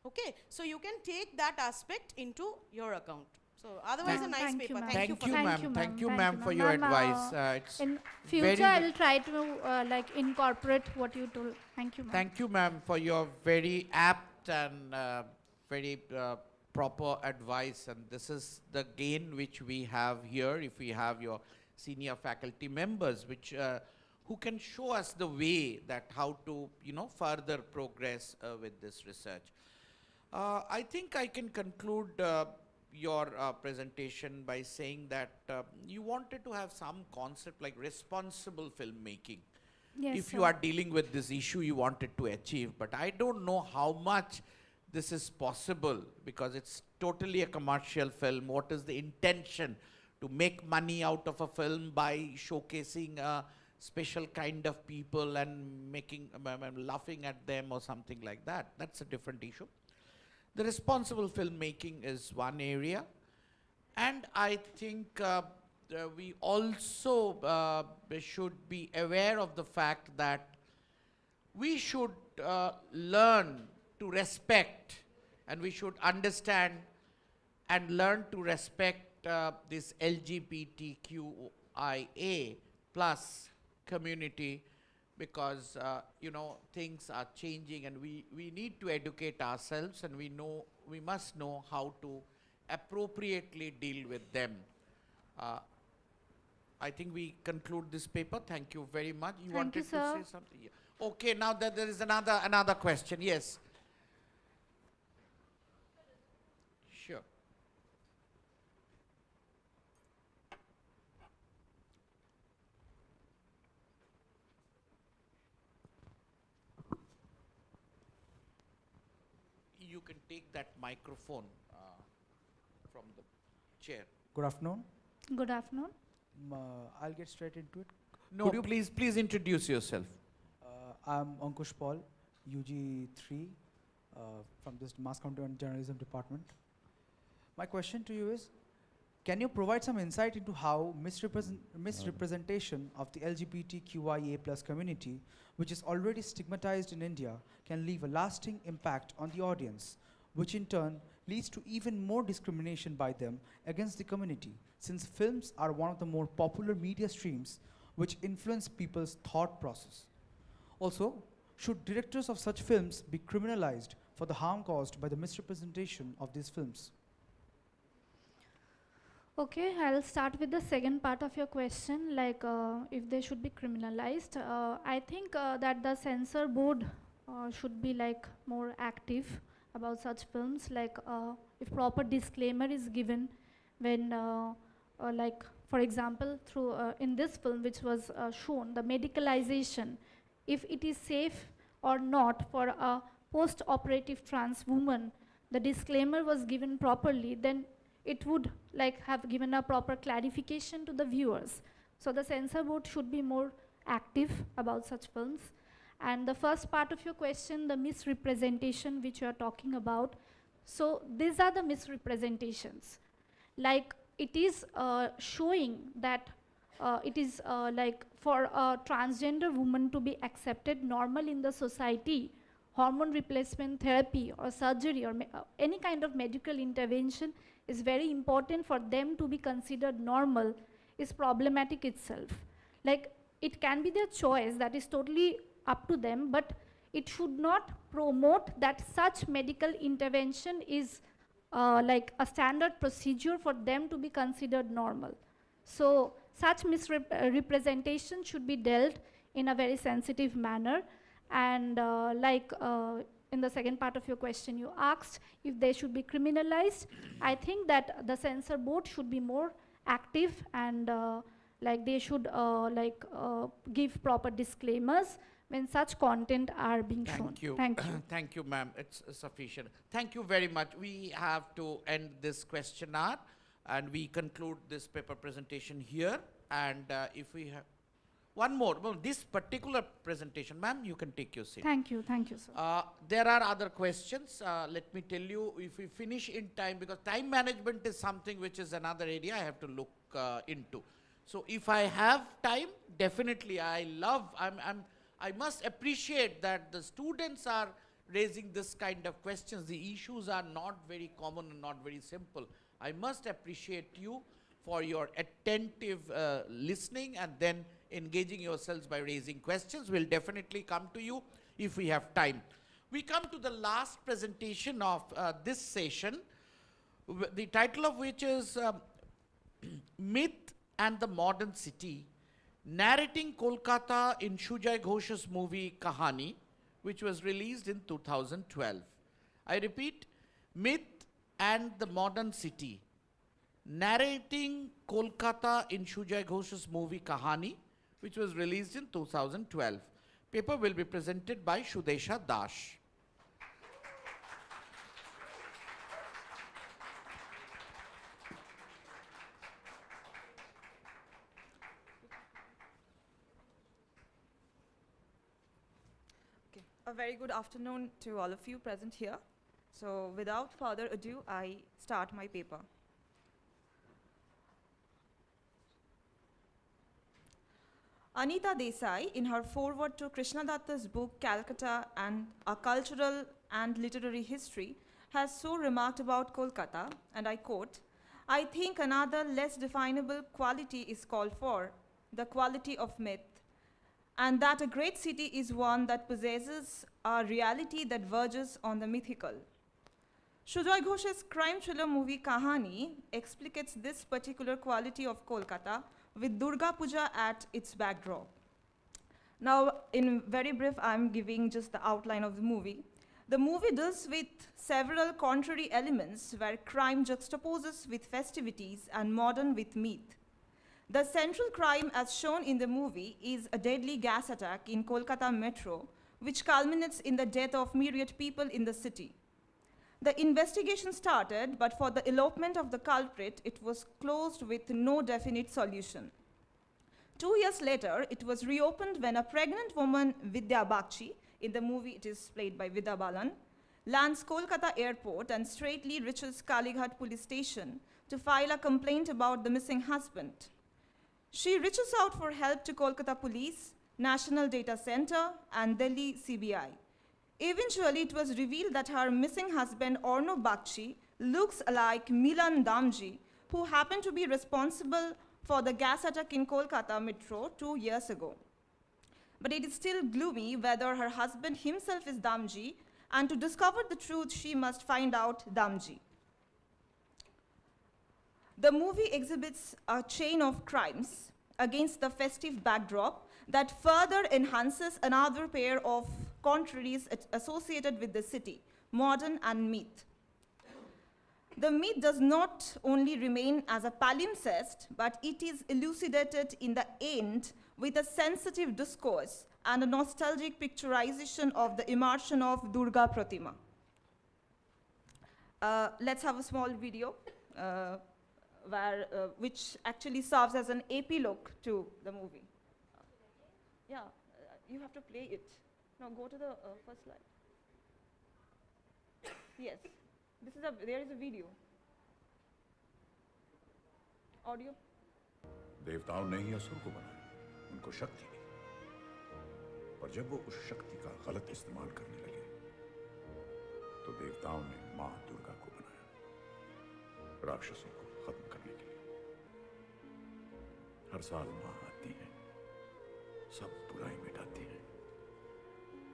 Okay, so you can take that aspect into your account. So otherwise, a nice Thank you, paper. ma'am. Thank you for Thank that. you, ma'am. Thank you, Thank ma'am, you, for ma'am. your Ma'am, advice. It's in very future, I will try to incorporate what you told. Thank you, ma'am. Thank you, ma'am, for your very apt and very proper advice. And this is the gain which we have here if we have your senior faculty members, which who can show us the way that how to, further progress with this research. I think I can conclude your presentation by saying that you wanted to have some concept like responsible filmmaking. Yes, If you sir. are dealing with this issue you wanted to achieve, but I don't know how much this is possible, because it's totally a commercial film. What is the intention? To make money out of a film by showcasing a special kind of people and making laughing at them or something like that. That's a different issue. The responsible filmmaking is one area, and I think we also should be aware of the fact that we should learn to respect, and we should understand and learn to respect this LGBTQIA plus community, because things are changing, and we need to educate ourselves, and we must know how to appropriately deal with them. I think we conclude this paper. Thank you very much. You Thank you, wanted to sir. say something? Yeah. Okay, now that there is another question. Yes. Sure. You can take that microphone from the chair. Good afternoon. Good afternoon. I'll get straight into it. No, please introduce yourself. I'm Ankush Paul, UG 3 from this Mass Content and Journalism Department. My question to you is, can you provide some insight into how misrepresentation of the LGBTQIA plus community, which is already stigmatized in India, can leave a lasting impact on the audience, which in turn leads to even more discrimination by them against the community, since films are one of the more popular media streams which influence people's thought process? Also, should directors of such films be criminalized for the harm caused by the misrepresentation of these films? Okay, I'll start with the second part of your question, like if they should be criminalized. I think that the censor board should be like more active about such films, like if proper disclaimer is given when like for example through in this film which was shown, the medicalization, if it is safe or not for a post-operative trans woman, the disclaimer was given properly, then it would like have given a proper clarification to the viewers. So the censor board should be more active about such films. And the first part of your question, the misrepresentation which you are talking about, so these are the misrepresentations. Like it is showing that it is like for a transgender woman to be accepted normal in the society, hormone replacement therapy or surgery or any kind of medical intervention is very important for them to be considered normal is problematic itself. Like, it can be their choice, that is totally up to them, but it should not promote that such medical intervention is like a standard procedure for them to be considered normal. So such misrepresentation should be dealt in a very sensitive manner. And in the second part of your question, you asked if they should be criminalized. I think that the censor board should be more active and like they should give proper disclaimers when such content are being shown. Thank you. Thank you. Thank you, ma'am. It's sufficient. Thank you very much. We have to end this question hour, and we conclude this paper presentation here. And if we have one more, well, this particular presentation, ma'am, you can take your seat. Thank you, sir. There are other questions. Let me tell you, if we finish in time, because time management is something which is another area I have to look into. So if I have time, definitely I must appreciate that the students are raising this kind of questions. The issues are not very common and not very simple. I must appreciate you for your attentive listening and then engaging yourselves by raising questions. We'll definitely come to you if we have time. We come to the last presentation of this session, the title of which is Myth and the Modern City, narrating Kolkata in Shujai Ghosh's movie Kahani, which was released in 2012. I repeat, Myth and the Modern City, narrating Kolkata in Shujai Ghosh's movie Kahani, which was released in 2012. Paper will be presented by Shudesha Dash. A very good afternoon to all of you present here. So without further ado, I start my paper. Anita Desai, in her foreword to Krishnadatta's book Calcutta and A Cultural and Literary History, has so remarked about Kolkata, and I quote, "I think another less definable quality is called for, the quality of myth, and that a great city is one that possesses a reality that verges on the mythical." Shujai Ghosh's crime thriller movie Kahani explicates this particular quality of Kolkata with Durga Puja at its backdrop. Now, in very brief, I'm giving just the outline of the movie. The movie deals with several contrary elements where crime juxtaposes with festivities and modern with myth. The central crime, as shown in the movie, is a deadly gas attack in Kolkata Metro, which culminates in the death of myriad people in the city. The investigation started, but for the elopement of the culprit, it was closed with no definite solution. 2 years later, it was reopened when a pregnant woman, Vidya Bakshi, in the movie it is played by Vidya Balan, lands Kolkata airport and straightly reaches Kalighat police station to file a complaint about the missing husband. She reaches out for help to Kolkata Police, National Data Center, and Delhi CBI. Eventually, it was revealed that her missing husband, Orno Bakshi, looks like Milan Damji, who happened to be responsible for the gas attack in Kolkata Metro 2 years ago. But it is still gloomy whether her husband himself is Damji, and to discover the truth, she must find out Damji. The movie exhibits a chain of crimes against the festive backdrop that further enhances another pair of contraries associated with the city, modern and myth. The myth does not only remain as a palimpsest, but it is elucidated in the end with a sensitive discourse and a nostalgic picturization of the immersion of Durga Pratima. Let's have a small video which actually serves as an epilogue to the movie. Yeah, you have to play it. Now go to the first slide. Yes, there is a video. Audio. देवताओं ने ही असुर को बनाया, उनको शक्ति दी। पर जब वो उस शक्ति का गलत इस्तेमाल करने लगे तो देवताओं ने मां दुर्गा को बनाया, राक्षसों को खत्म करने के लिए। हर साल मां आती है, सब बुराई मिटाती है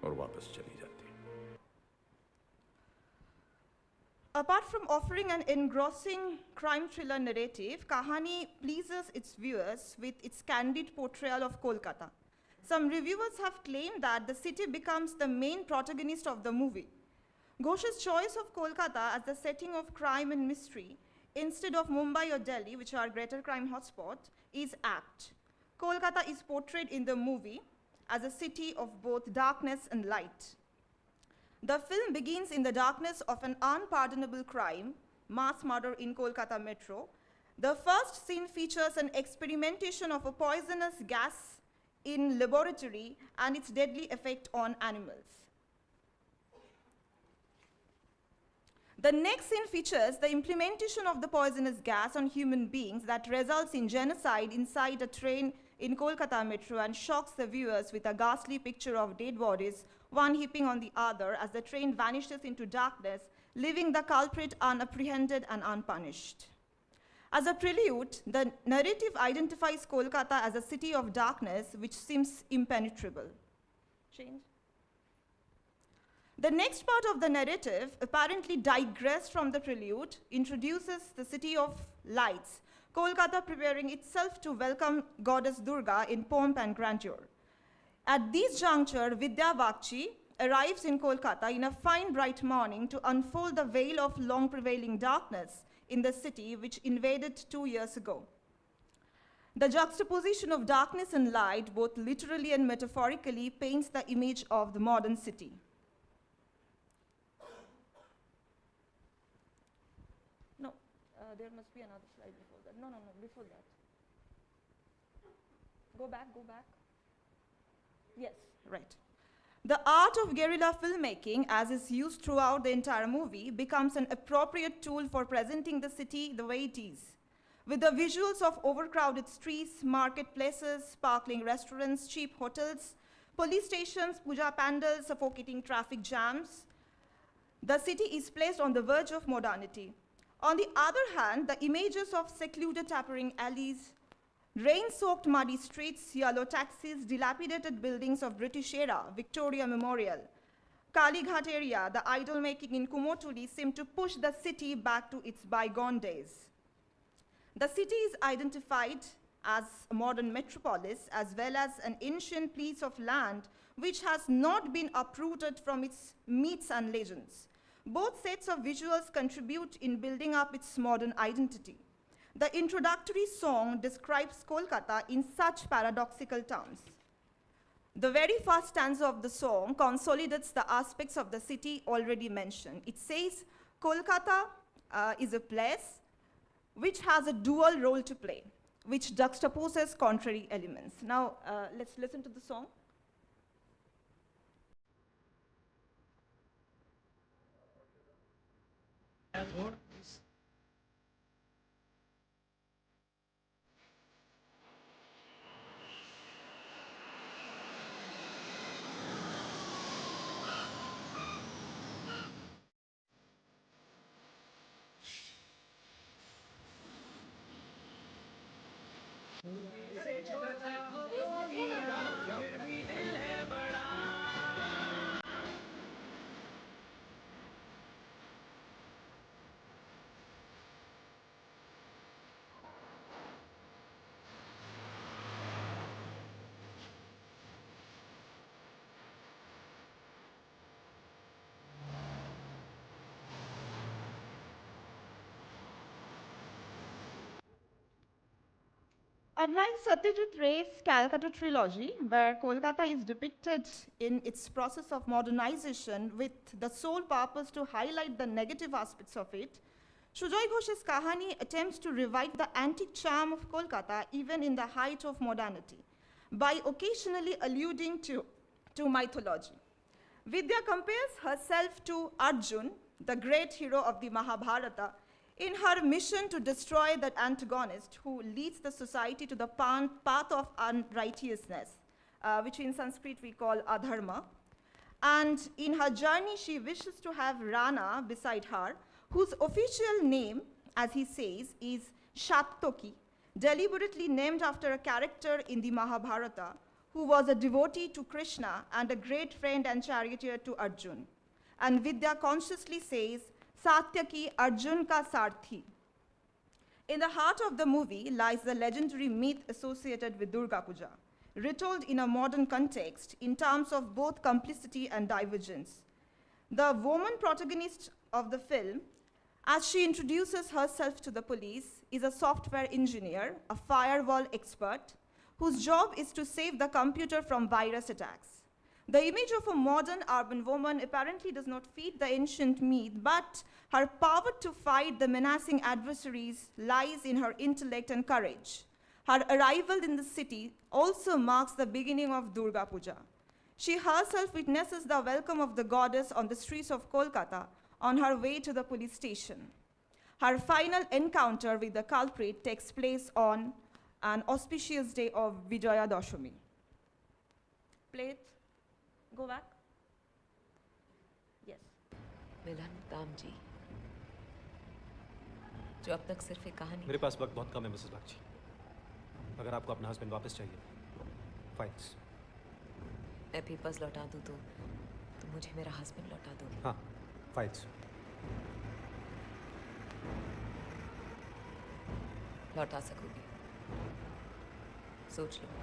और वापस चली जाती है। Apart from offering an engrossing crime thriller narrative, Kahani pleases its viewers with its candid portrayal of Kolkata. Some reviewers have claimed that the city becomes the main protagonist of the movie. Ghosh's choice of Kolkata as the setting of crime and mystery instead of Mumbai or Delhi, which are greater crime hotspots, is apt. Kolkata is portrayed in the movie as a city of both darkness and light. The film begins in the darkness of an unpardonable crime, mass murder in Kolkata metro. The first scene features an experimentation of a poisonous gas in laboratory and its deadly effect on animals. The next scene features the implementation of the poisonous gas on human beings that results in genocide inside a train in Kolkata metro and shocks the viewers with a ghastly picture of dead bodies, one heaping on the other as the train vanishes into darkness, leaving the culprit unapprehended and unpunished. As a prelude, the narrative identifies Kolkata as a city of darkness which seems impenetrable. Change. The next part of the narrative, apparently digressed from the prelude, introduces the city of lights, Kolkata preparing itself to welcome goddess Durga in pomp and grandeur. At this juncture, Vidya Vakchi arrives in Kolkata in a fine bright morning to unfold the veil of long prevailing darkness in the city which invaded 2 years ago. The juxtaposition of darkness and light, both literally and metaphorically, paints the image of the modern city. No, there must be another slide before that. No, before that. Go back. Yes, right. The art of guerrilla filmmaking, as is used throughout the entire movie, becomes an appropriate tool for presenting the city the way it is. With the visuals of overcrowded streets, marketplaces, sparkling restaurants, cheap hotels, police stations, puja pandals, suffocating traffic jams, the city is placed on the verge of modernity. On the other hand, the images of secluded tapering alleys, rain-soaked muddy streets, yellow taxis, dilapidated buildings of British era, Victoria Memorial, Kalighat area, the idol making in Kumotuli seem to push the city back to its bygone days. The city is identified as a modern metropolis as well as an ancient piece of land which has not been uprooted from its myths and legends. Both sets of visuals contribute in building up its modern identity. The introductory song describes Kolkata in such paradoxical terms. The very first stanza of the song consolidates the aspects of the city already mentioned. It says, Kolkata is a place which has a dual role to play, which juxtaposes contrary elements. Now, let's listen to the song. Unlike Satyajit Ray's Calcutta trilogy, where Kolkata is depicted in its process of modernization with the sole purpose to highlight the negative aspects of it, Sujoy Ghosh's Kahani attempts to revive the antique charm of Kolkata even in the height of modernity, by occasionally alluding to mythology. Vidya compares herself to Arjun, the great hero of the Mahabharata, In her mission to destroy the antagonist who leads the society to the path of unrighteousness, which in Sanskrit we call adharma. And in her journey, she wishes to have Rana beside her, whose official name, as he says, is Shattoki, deliberately named after a character in the Mahabharata who was a devotee to Krishna and a great friend and charioteer to Arjun. And Vidya consciously says, Satyaki Arjun ka sarthi. In the heart of the movie lies the legendary myth associated with Durga Puja, retold in a modern context in terms of both complicity and divergence. The woman protagonist of the film, as she introduces herself to the police, is a software engineer, a firewall expert, whose job is to save the computer from virus attacks. The image of a modern urban woman apparently does not fit the ancient myth, but her power to fight the menacing adversaries lies in her intellect and courage. Her arrival in the city also marks the beginning of Durga Puja. She herself witnesses the welcome of the goddess on the streets of Kolkata on her way to the police station. Her final encounter with the culprit takes place on an auspicious day of Vijaya Dashami. Play it. Go back. Yes. मिलन काम जी, जो अब तक सिर्फ एक कहानी। मेरे पास वक्त बहुत कम है मिसेस बागची। अगर आपको अपना हस्बैंड वापस चाहिए, फाइल्स। मैं पेपर्स लौटा दूँ तो मुझे मेरा हस्बैंड लौटा दो। हाँ, फाइल्स। लौटा सकोगे? सोच लो।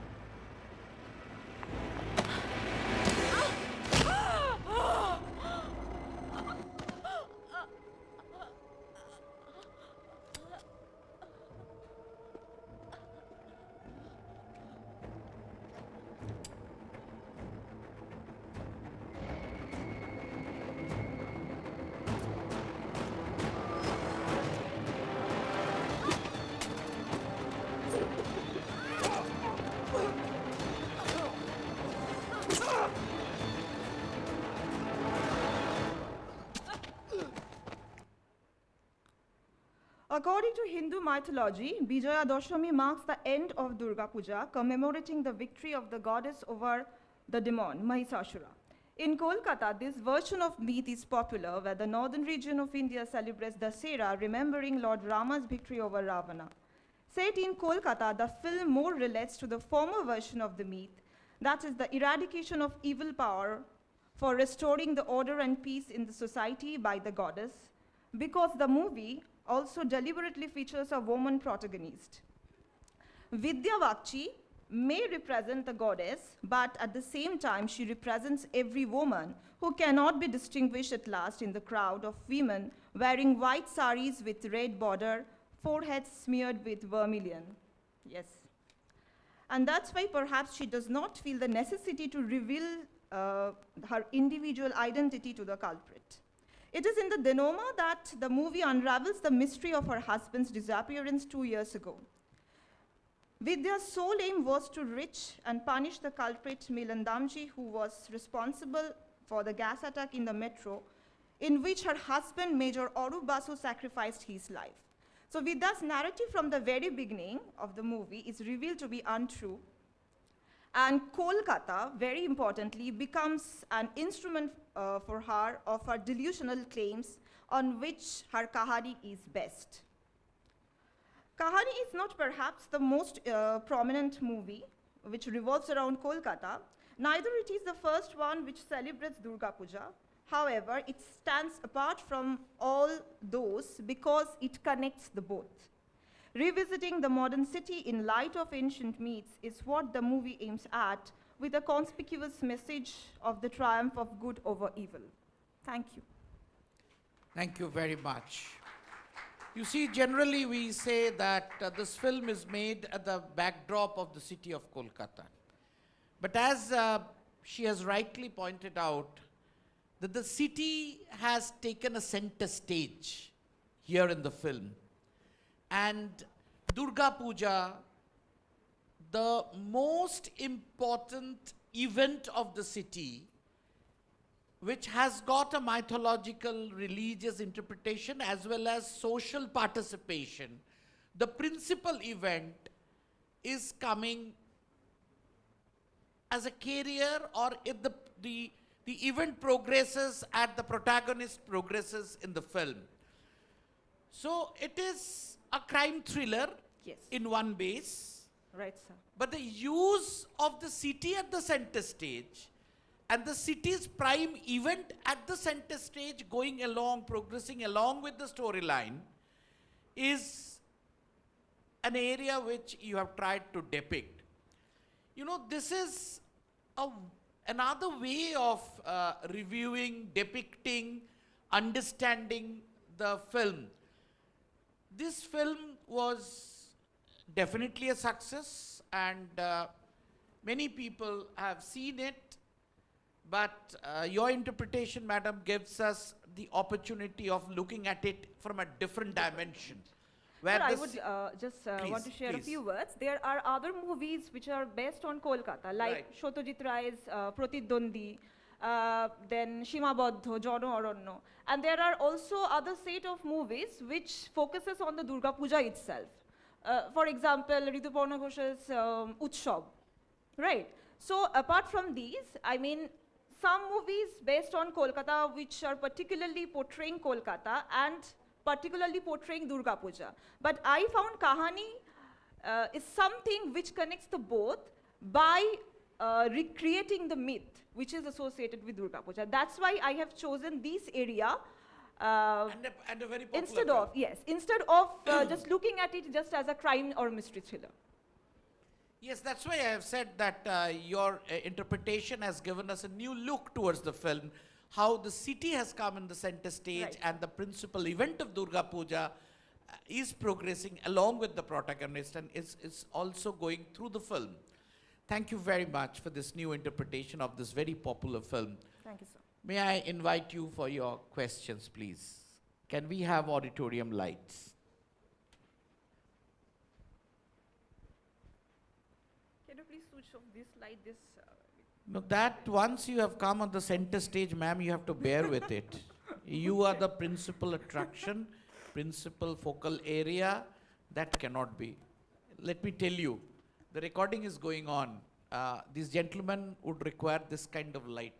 According to Hindu mythology, Vijaya Dashami marks the end of Durga Puja, commemorating the victory of the goddess over the demon, Mahishasura. In Kolkata, this version of myth is popular, where the northern region of India celebrates Dasera, remembering Lord Rama's victory over Ravana. Set in Kolkata, the film more relates to the former version of the myth, that is the eradication of evil power for restoring the order and peace in the society by the goddess, because the movie also deliberately features a woman protagonist. Vidya Vakchi may represent the goddess, but at the same time, she represents every woman who cannot be distinguished at last in the crowd of women wearing white saris with red border, foreheads smeared with vermilion. Yes. And that's why perhaps she does not feel the necessity to reveal her individual identity to the culprit. It is in the denouement that the movie unravels the mystery of her husband's disappearance 2 years ago. Vidya's sole aim was to reach and punish the culprit Milan Damji, who was responsible for the gas attack in the metro, in which her husband, Major Arup Basu, sacrificed his life. So Vidya's narrative from the very beginning of the movie is revealed to be untrue. And Kolkata, very importantly, becomes an instrument for her of her delusional claims on which her Kahani is based. Kahani is not perhaps the most prominent movie which revolves around Kolkata. Neither it is the first one which celebrates Durga Puja. However, it stands apart from all those because it connects the both. Revisiting the modern city in light of ancient myths is what the movie aims at, with a conspicuous message of the triumph of good over evil. Thank you. Thank you very much. You see, generally we say that this film is made at the backdrop of the city of Kolkata. But as she has rightly pointed out, that the city has taken a center stage here in the film. And Durga Puja, the most important event of the city, which has got a mythological religious interpretation as well as social participation. The principal event is coming as a carrier, or if the event progresses and the protagonist progresses in the film. So it is a crime thriller in one base. Right, sir. But the use of the city at the center stage and the city's prime event at the center stage going along, progressing along with the storyline is an area which you have tried to depict. You know, this is another way of reviewing, depicting, understanding the film. This film was definitely a success, and many people have seen it, but your interpretation, madam, gives us the opportunity of looking at it from a different dimension. Sir, I would just want to share a please. few words. There are other movies which are based on Kolkata, like Satyajit Ray's Pratidwandi, then Shimabadho, Jono Aranyo. And there are also other set of movies which focuses on the Durga Puja itself. For example, Rituparna Ghosh's Utsav, right? So apart from these, I mean, some movies based on Kolkata which are particularly portraying Kolkata and particularly portraying Durga Puja. But I found Kahani is something which connects the both by recreating the myth which is associated with Durga Puja. That's why I have chosen this area And a very popular instead of, film. instead of just looking at it just as a crime or mystery thriller. Yes, that's why I have said that your interpretation has given us a new look towards the film, how the city has come in the center stage and the principal event of Durga Puja is progressing along with the protagonist and is also going through the film. Thank you very much for this new interpretation of this very popular film. Thank you, sir. May I invite you for your questions, please? Can we have auditorium lights? Can you please switch off this light, this? No, that once you have come on the center stage, ma'am, you have to bear with it. You are the principal attraction, principal focal area. That cannot be. Let me tell you, the recording is going on. These gentlemen would require this kind of light.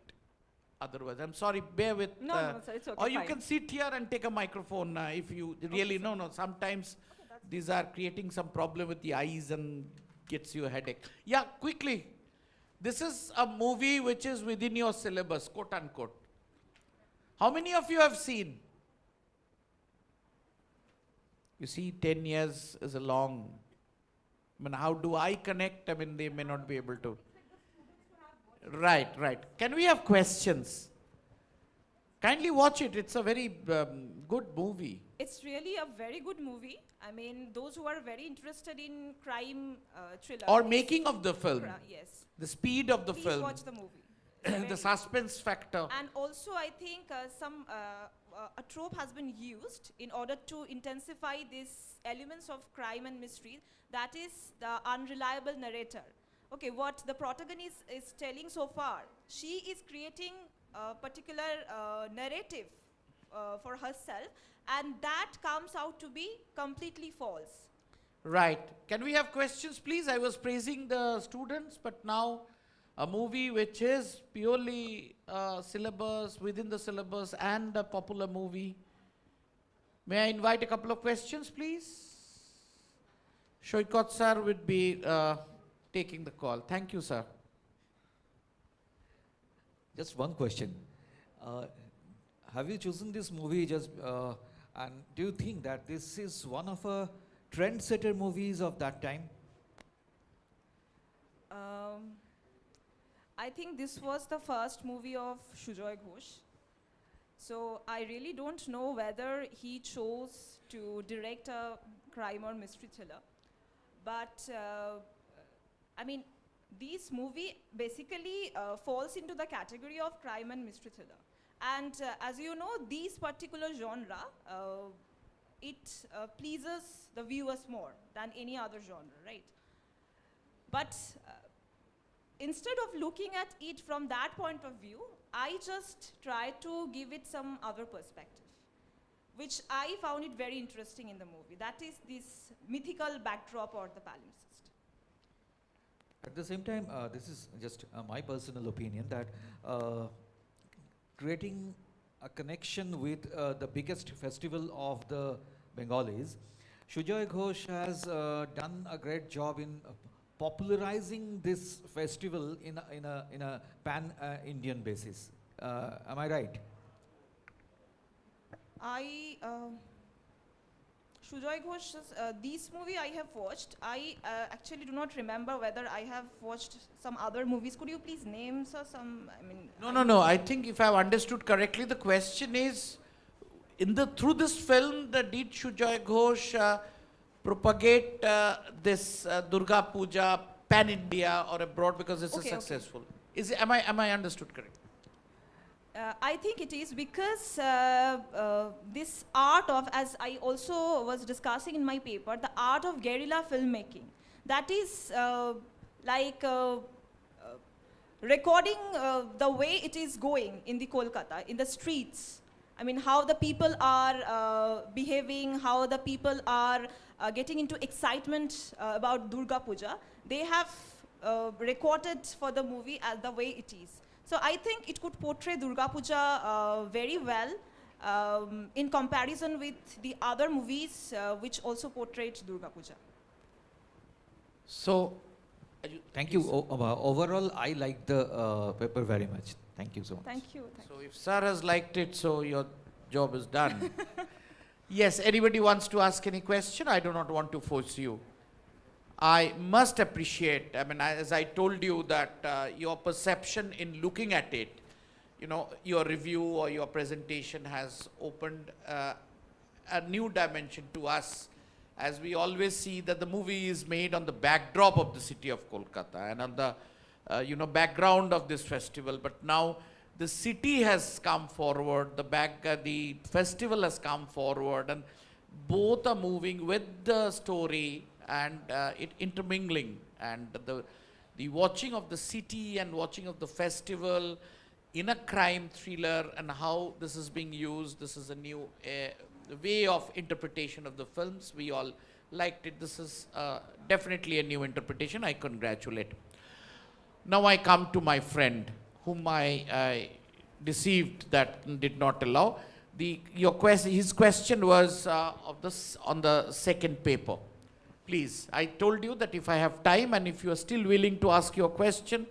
Otherwise, I'm sorry, bear with. No, no, sir, it's okay, Or you fine. can sit here and take a microphone if you really, no, sometimes these are creating some problem with the eyes and gets you a headache. Yeah, quickly. This is a movie which is within your syllabus, quote unquote. How many of you have seen? You see, 10 years is a long, I mean, how do I connect? I mean, they may not be able to. Right, right. Can we have questions? Kindly watch it. It's a very good movie. It's really a very good movie. I mean, those who are very interested in crime thriller. Or making of the film. Yes. The speed of the Please film. watch the movie. The suspense factor. And also, I think a trope has been used in order to intensify these elements of crime and mystery. That is the unreliable narrator. Okay, what the protagonist is telling so far, she is creating a particular narrative for herself, and that comes out to be completely false. Right. Can we have questions, please? I was praising the students, but now a movie which is purely syllabus, within the syllabus, and a popular movie. May I invite a couple of questions, please? Shoykot sir would be taking the call. Thank you, sir. Just one question. Have you chosen this movie and do you think that this is one of a trendsetter movies of that time? I think this was the first movie of Sujoy Ghosh. So I really don't know whether he chose to direct a crime or mystery thriller. But I mean, this movie basically falls into the category of crime and mystery thriller. And as you know, this particular genre, it pleases the viewers more than any other genre, right? But instead of looking at it from that point of view, I just try to give it some other perspective, which I found it very interesting in the movie. That is this mythical backdrop or the palimpsest. At the same time, this is just my personal opinion that creating a connection with the biggest festival of the Bengalis, Sujoy Ghosh has done a great job in popularizing this festival in a pan-Indian basis. Am I right? Sujoy Ghosh's, this movie I have watched. I actually do not remember whether I have watched some other movies. Could you please name some, I mean... No. I think if I've understood correctly, the question is, through this film, did Sujoy Ghosh propagate this Durga Puja pan-India or abroad because it's successful? Is it, am I understood correct? I think it is because this art of, as I also was discussing in my paper, the art of guerrilla filmmaking, that is recording the way it is going in the Kolkata, in the streets. I mean, how the people are behaving, how the people are getting into excitement about Durga Puja. They have recorded for the movie as the way it is. So I think it could portray Durga Puja very well in comparison with the other movies which also portrayed Durga Puja. So, thank you. Overall, I like the paper very much. Thank you so much. Thank you. So if sir has liked it, so your job is done. Yes, anybody wants to ask any question? I do not want to force you. I must appreciate, I mean, as I told you that your perception in looking at it, you know, your review or your presentation has opened a new dimension to us, as we always see that the movie is made on the backdrop of the city of Kolkata and on the background of this festival. But now the city has come forward, the festival has come forward, and both are moving with the story and it intermingling, and the watching of the city and watching of the festival in a crime thriller and how this is being used. This is a new way of interpretation of the films. We all liked it. This is definitely a new interpretation. I congratulate. Now I come to my friend whom I deceived that did not allow. His question was on the second paper. Please, I told you that if I have time and if you are still willing to ask your question,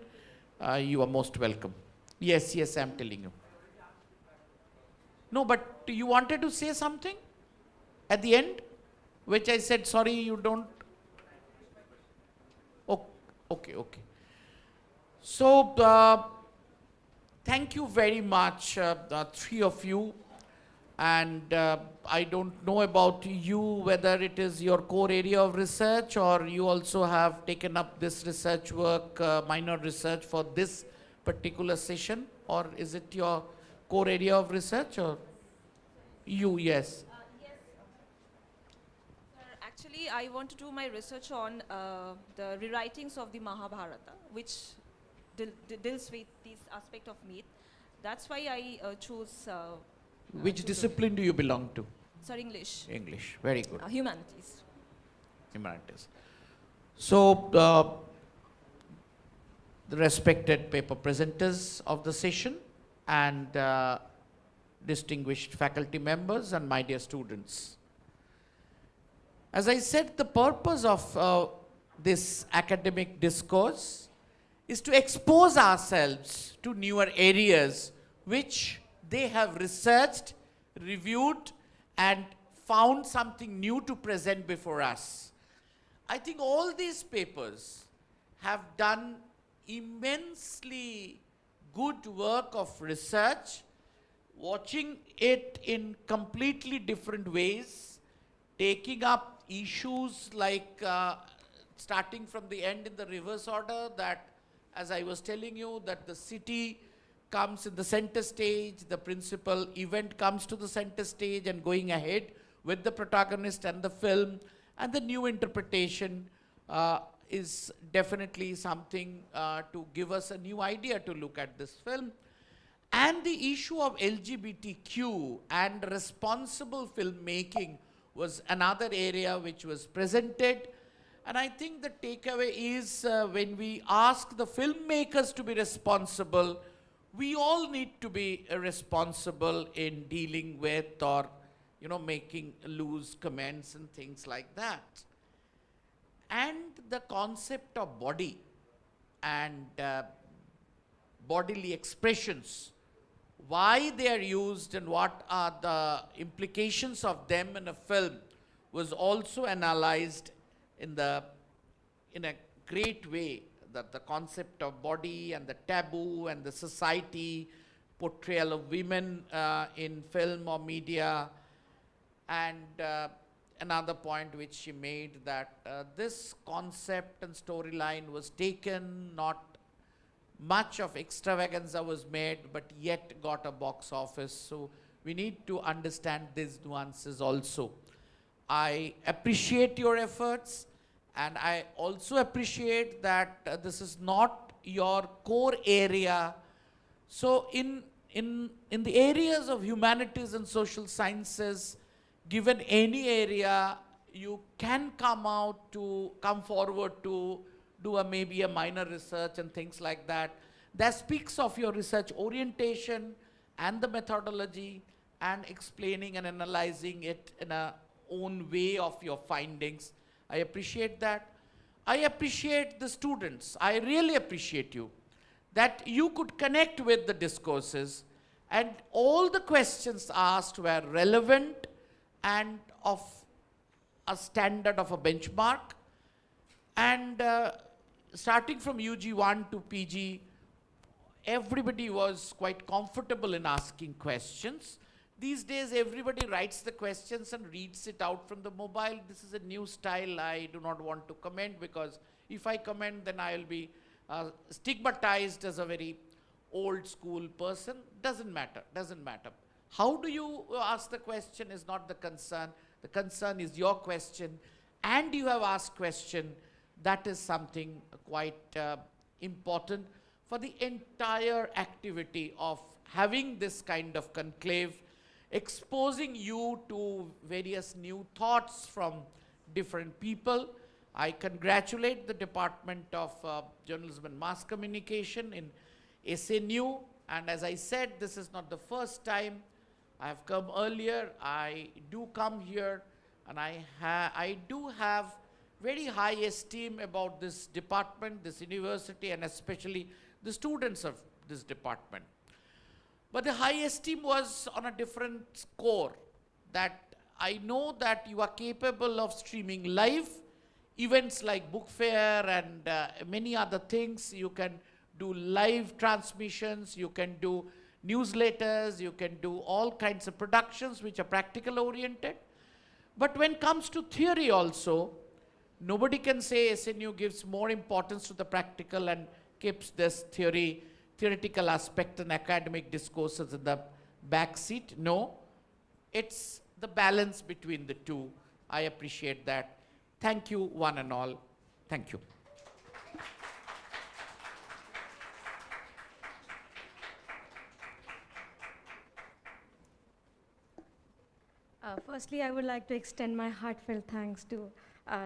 you are most welcome. Yes, I'm telling you. No, but you wanted to say something at the end, which I said, sorry, you don't. Oh, okay. So, thank you very much, three of you. And I don't know about you, whether it is your core area of research or you also have taken up this research work, minor research for this particular session, or is it your core area of research, or you, yes? Yes. Sir, actually, I want to do my research on the rewritings of the Mahabharata, which deals with this aspect of myth. That's why I chose Which discipline do you belong to? Sir, English. English, very good. Humanities. Humanities. So, the respected paper presenters of the session and distinguished faculty members and my dear students. As I said, the purpose of this academic discourse is to expose ourselves to newer areas which they have researched, reviewed, and found something new to present before us. I think all these papers have done immensely good work of research, watching it in completely different ways, taking up issues like starting from the end in the reverse order, that as I was telling you, that the city comes in the center stage, the principal event comes to the center stage and going ahead with the protagonist and the film, and the new interpretation is definitely something to give us a new idea to look at this film. And the issue of LGBTQ and responsible filmmaking was another area which was presented. And I think the takeaway is when we ask the filmmakers to be responsible, we all need to be responsible in dealing with or, making loose comments and things like that. And the concept of body and bodily expressions, why they are used and what are the implications of them in a film, was also analyzed in a great way. That the concept of body and the taboo and the society portrayal of women in film or media. And another point which she made, that this concept and storyline was taken, not much of extravaganza was made, but yet got a box office. So we need to understand these nuances also. I appreciate your efforts, and I also appreciate that this is not your core area. So in the areas of humanities and social sciences, given any area, you can come forward to do maybe a minor research and things like that. That speaks of your research orientation and the methodology and explaining and analyzing it in a own way of your findings. I appreciate that. I appreciate the students. I really appreciate you, that you could connect with the discourses and all the questions asked were relevant and of a standard of a benchmark. And starting from UG 1 to PG, everybody was quite comfortable in asking questions. These days, everybody writes the questions and reads it out from the mobile. This is a new style. I do not want to comment, because if I comment, then I'll be stigmatized as a very old school person. Doesn't matter, doesn't matter. How do you ask the question is not the concern. The concern is your question, and you have asked question. That is something quite important for the entire activity of having this kind of conclave, exposing you to various new thoughts from different people. I congratulate the Department of Journalism and Mass Communication in SNU, and as I said, this is not the first time. I have come earlier, I do come here, and I do have very high esteem about this department, this university, and especially the students of this department. But the high esteem was on a different score, that I know that you are capable of streaming live events like book fair and many other things. You can do live transmissions, you can do newsletters, you can do all kinds of productions which are practical oriented. But when it comes to theory also, nobody can say SNU gives more importance to the practical and keeps this theoretical aspect and academic discourses in the back seat. No, it's the balance between the two. I appreciate that. Thank you, one and all. Thank you. Firstly, I would like to extend my heartfelt thanks to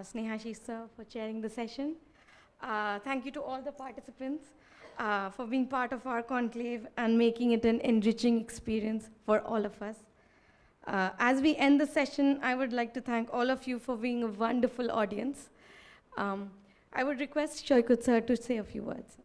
Snehashi sir for chairing the session. Thank you to all the participants for being part of our conclave and making it an enriching experience for all of us. As we end the session, I would like to thank all of you for being a wonderful audience. I would request Shoykut sir to say a few words.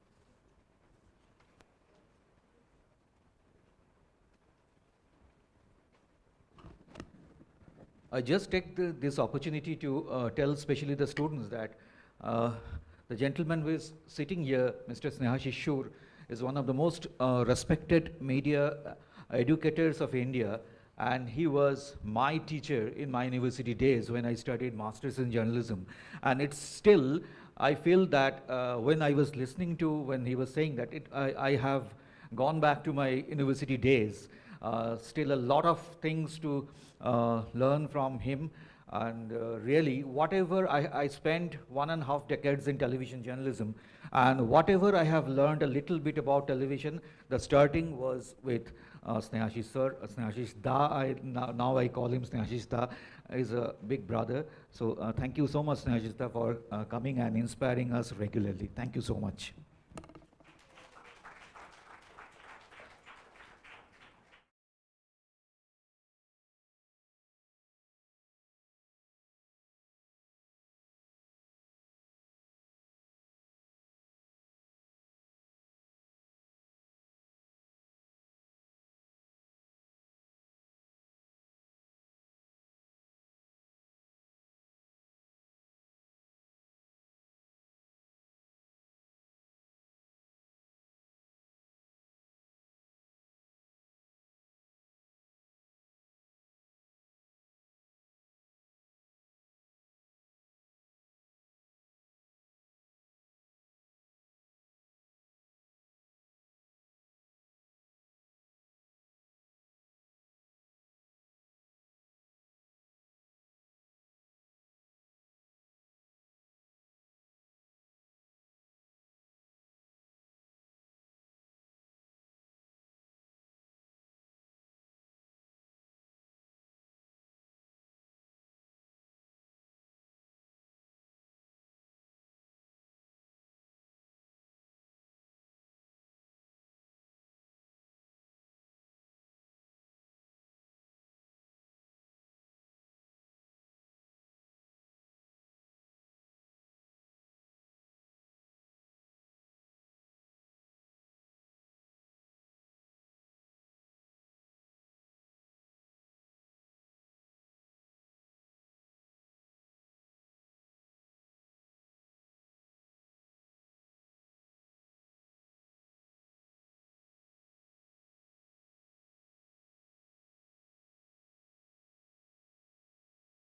I just take this opportunity to tell especially the students that the gentleman who is sitting here, Mr. Snehashi Shur, is one of the most respected media educators of India, and he was my teacher in my university days when I studied Masters in Journalism. And it's still, I feel that when I was listening to, when he was saying that, I have gone back to my university days. Still a lot of things to learn from him. And really, whatever I spent 1.5 decades in television journalism, and whatever I have learned a little bit about television, the starting was with Snehashish sir. Snehashish Da, now I call him Snehashish Da, is a big brother. So thank you so much, Snehashish Da, for coming and inspiring us regularly. Thank you so much.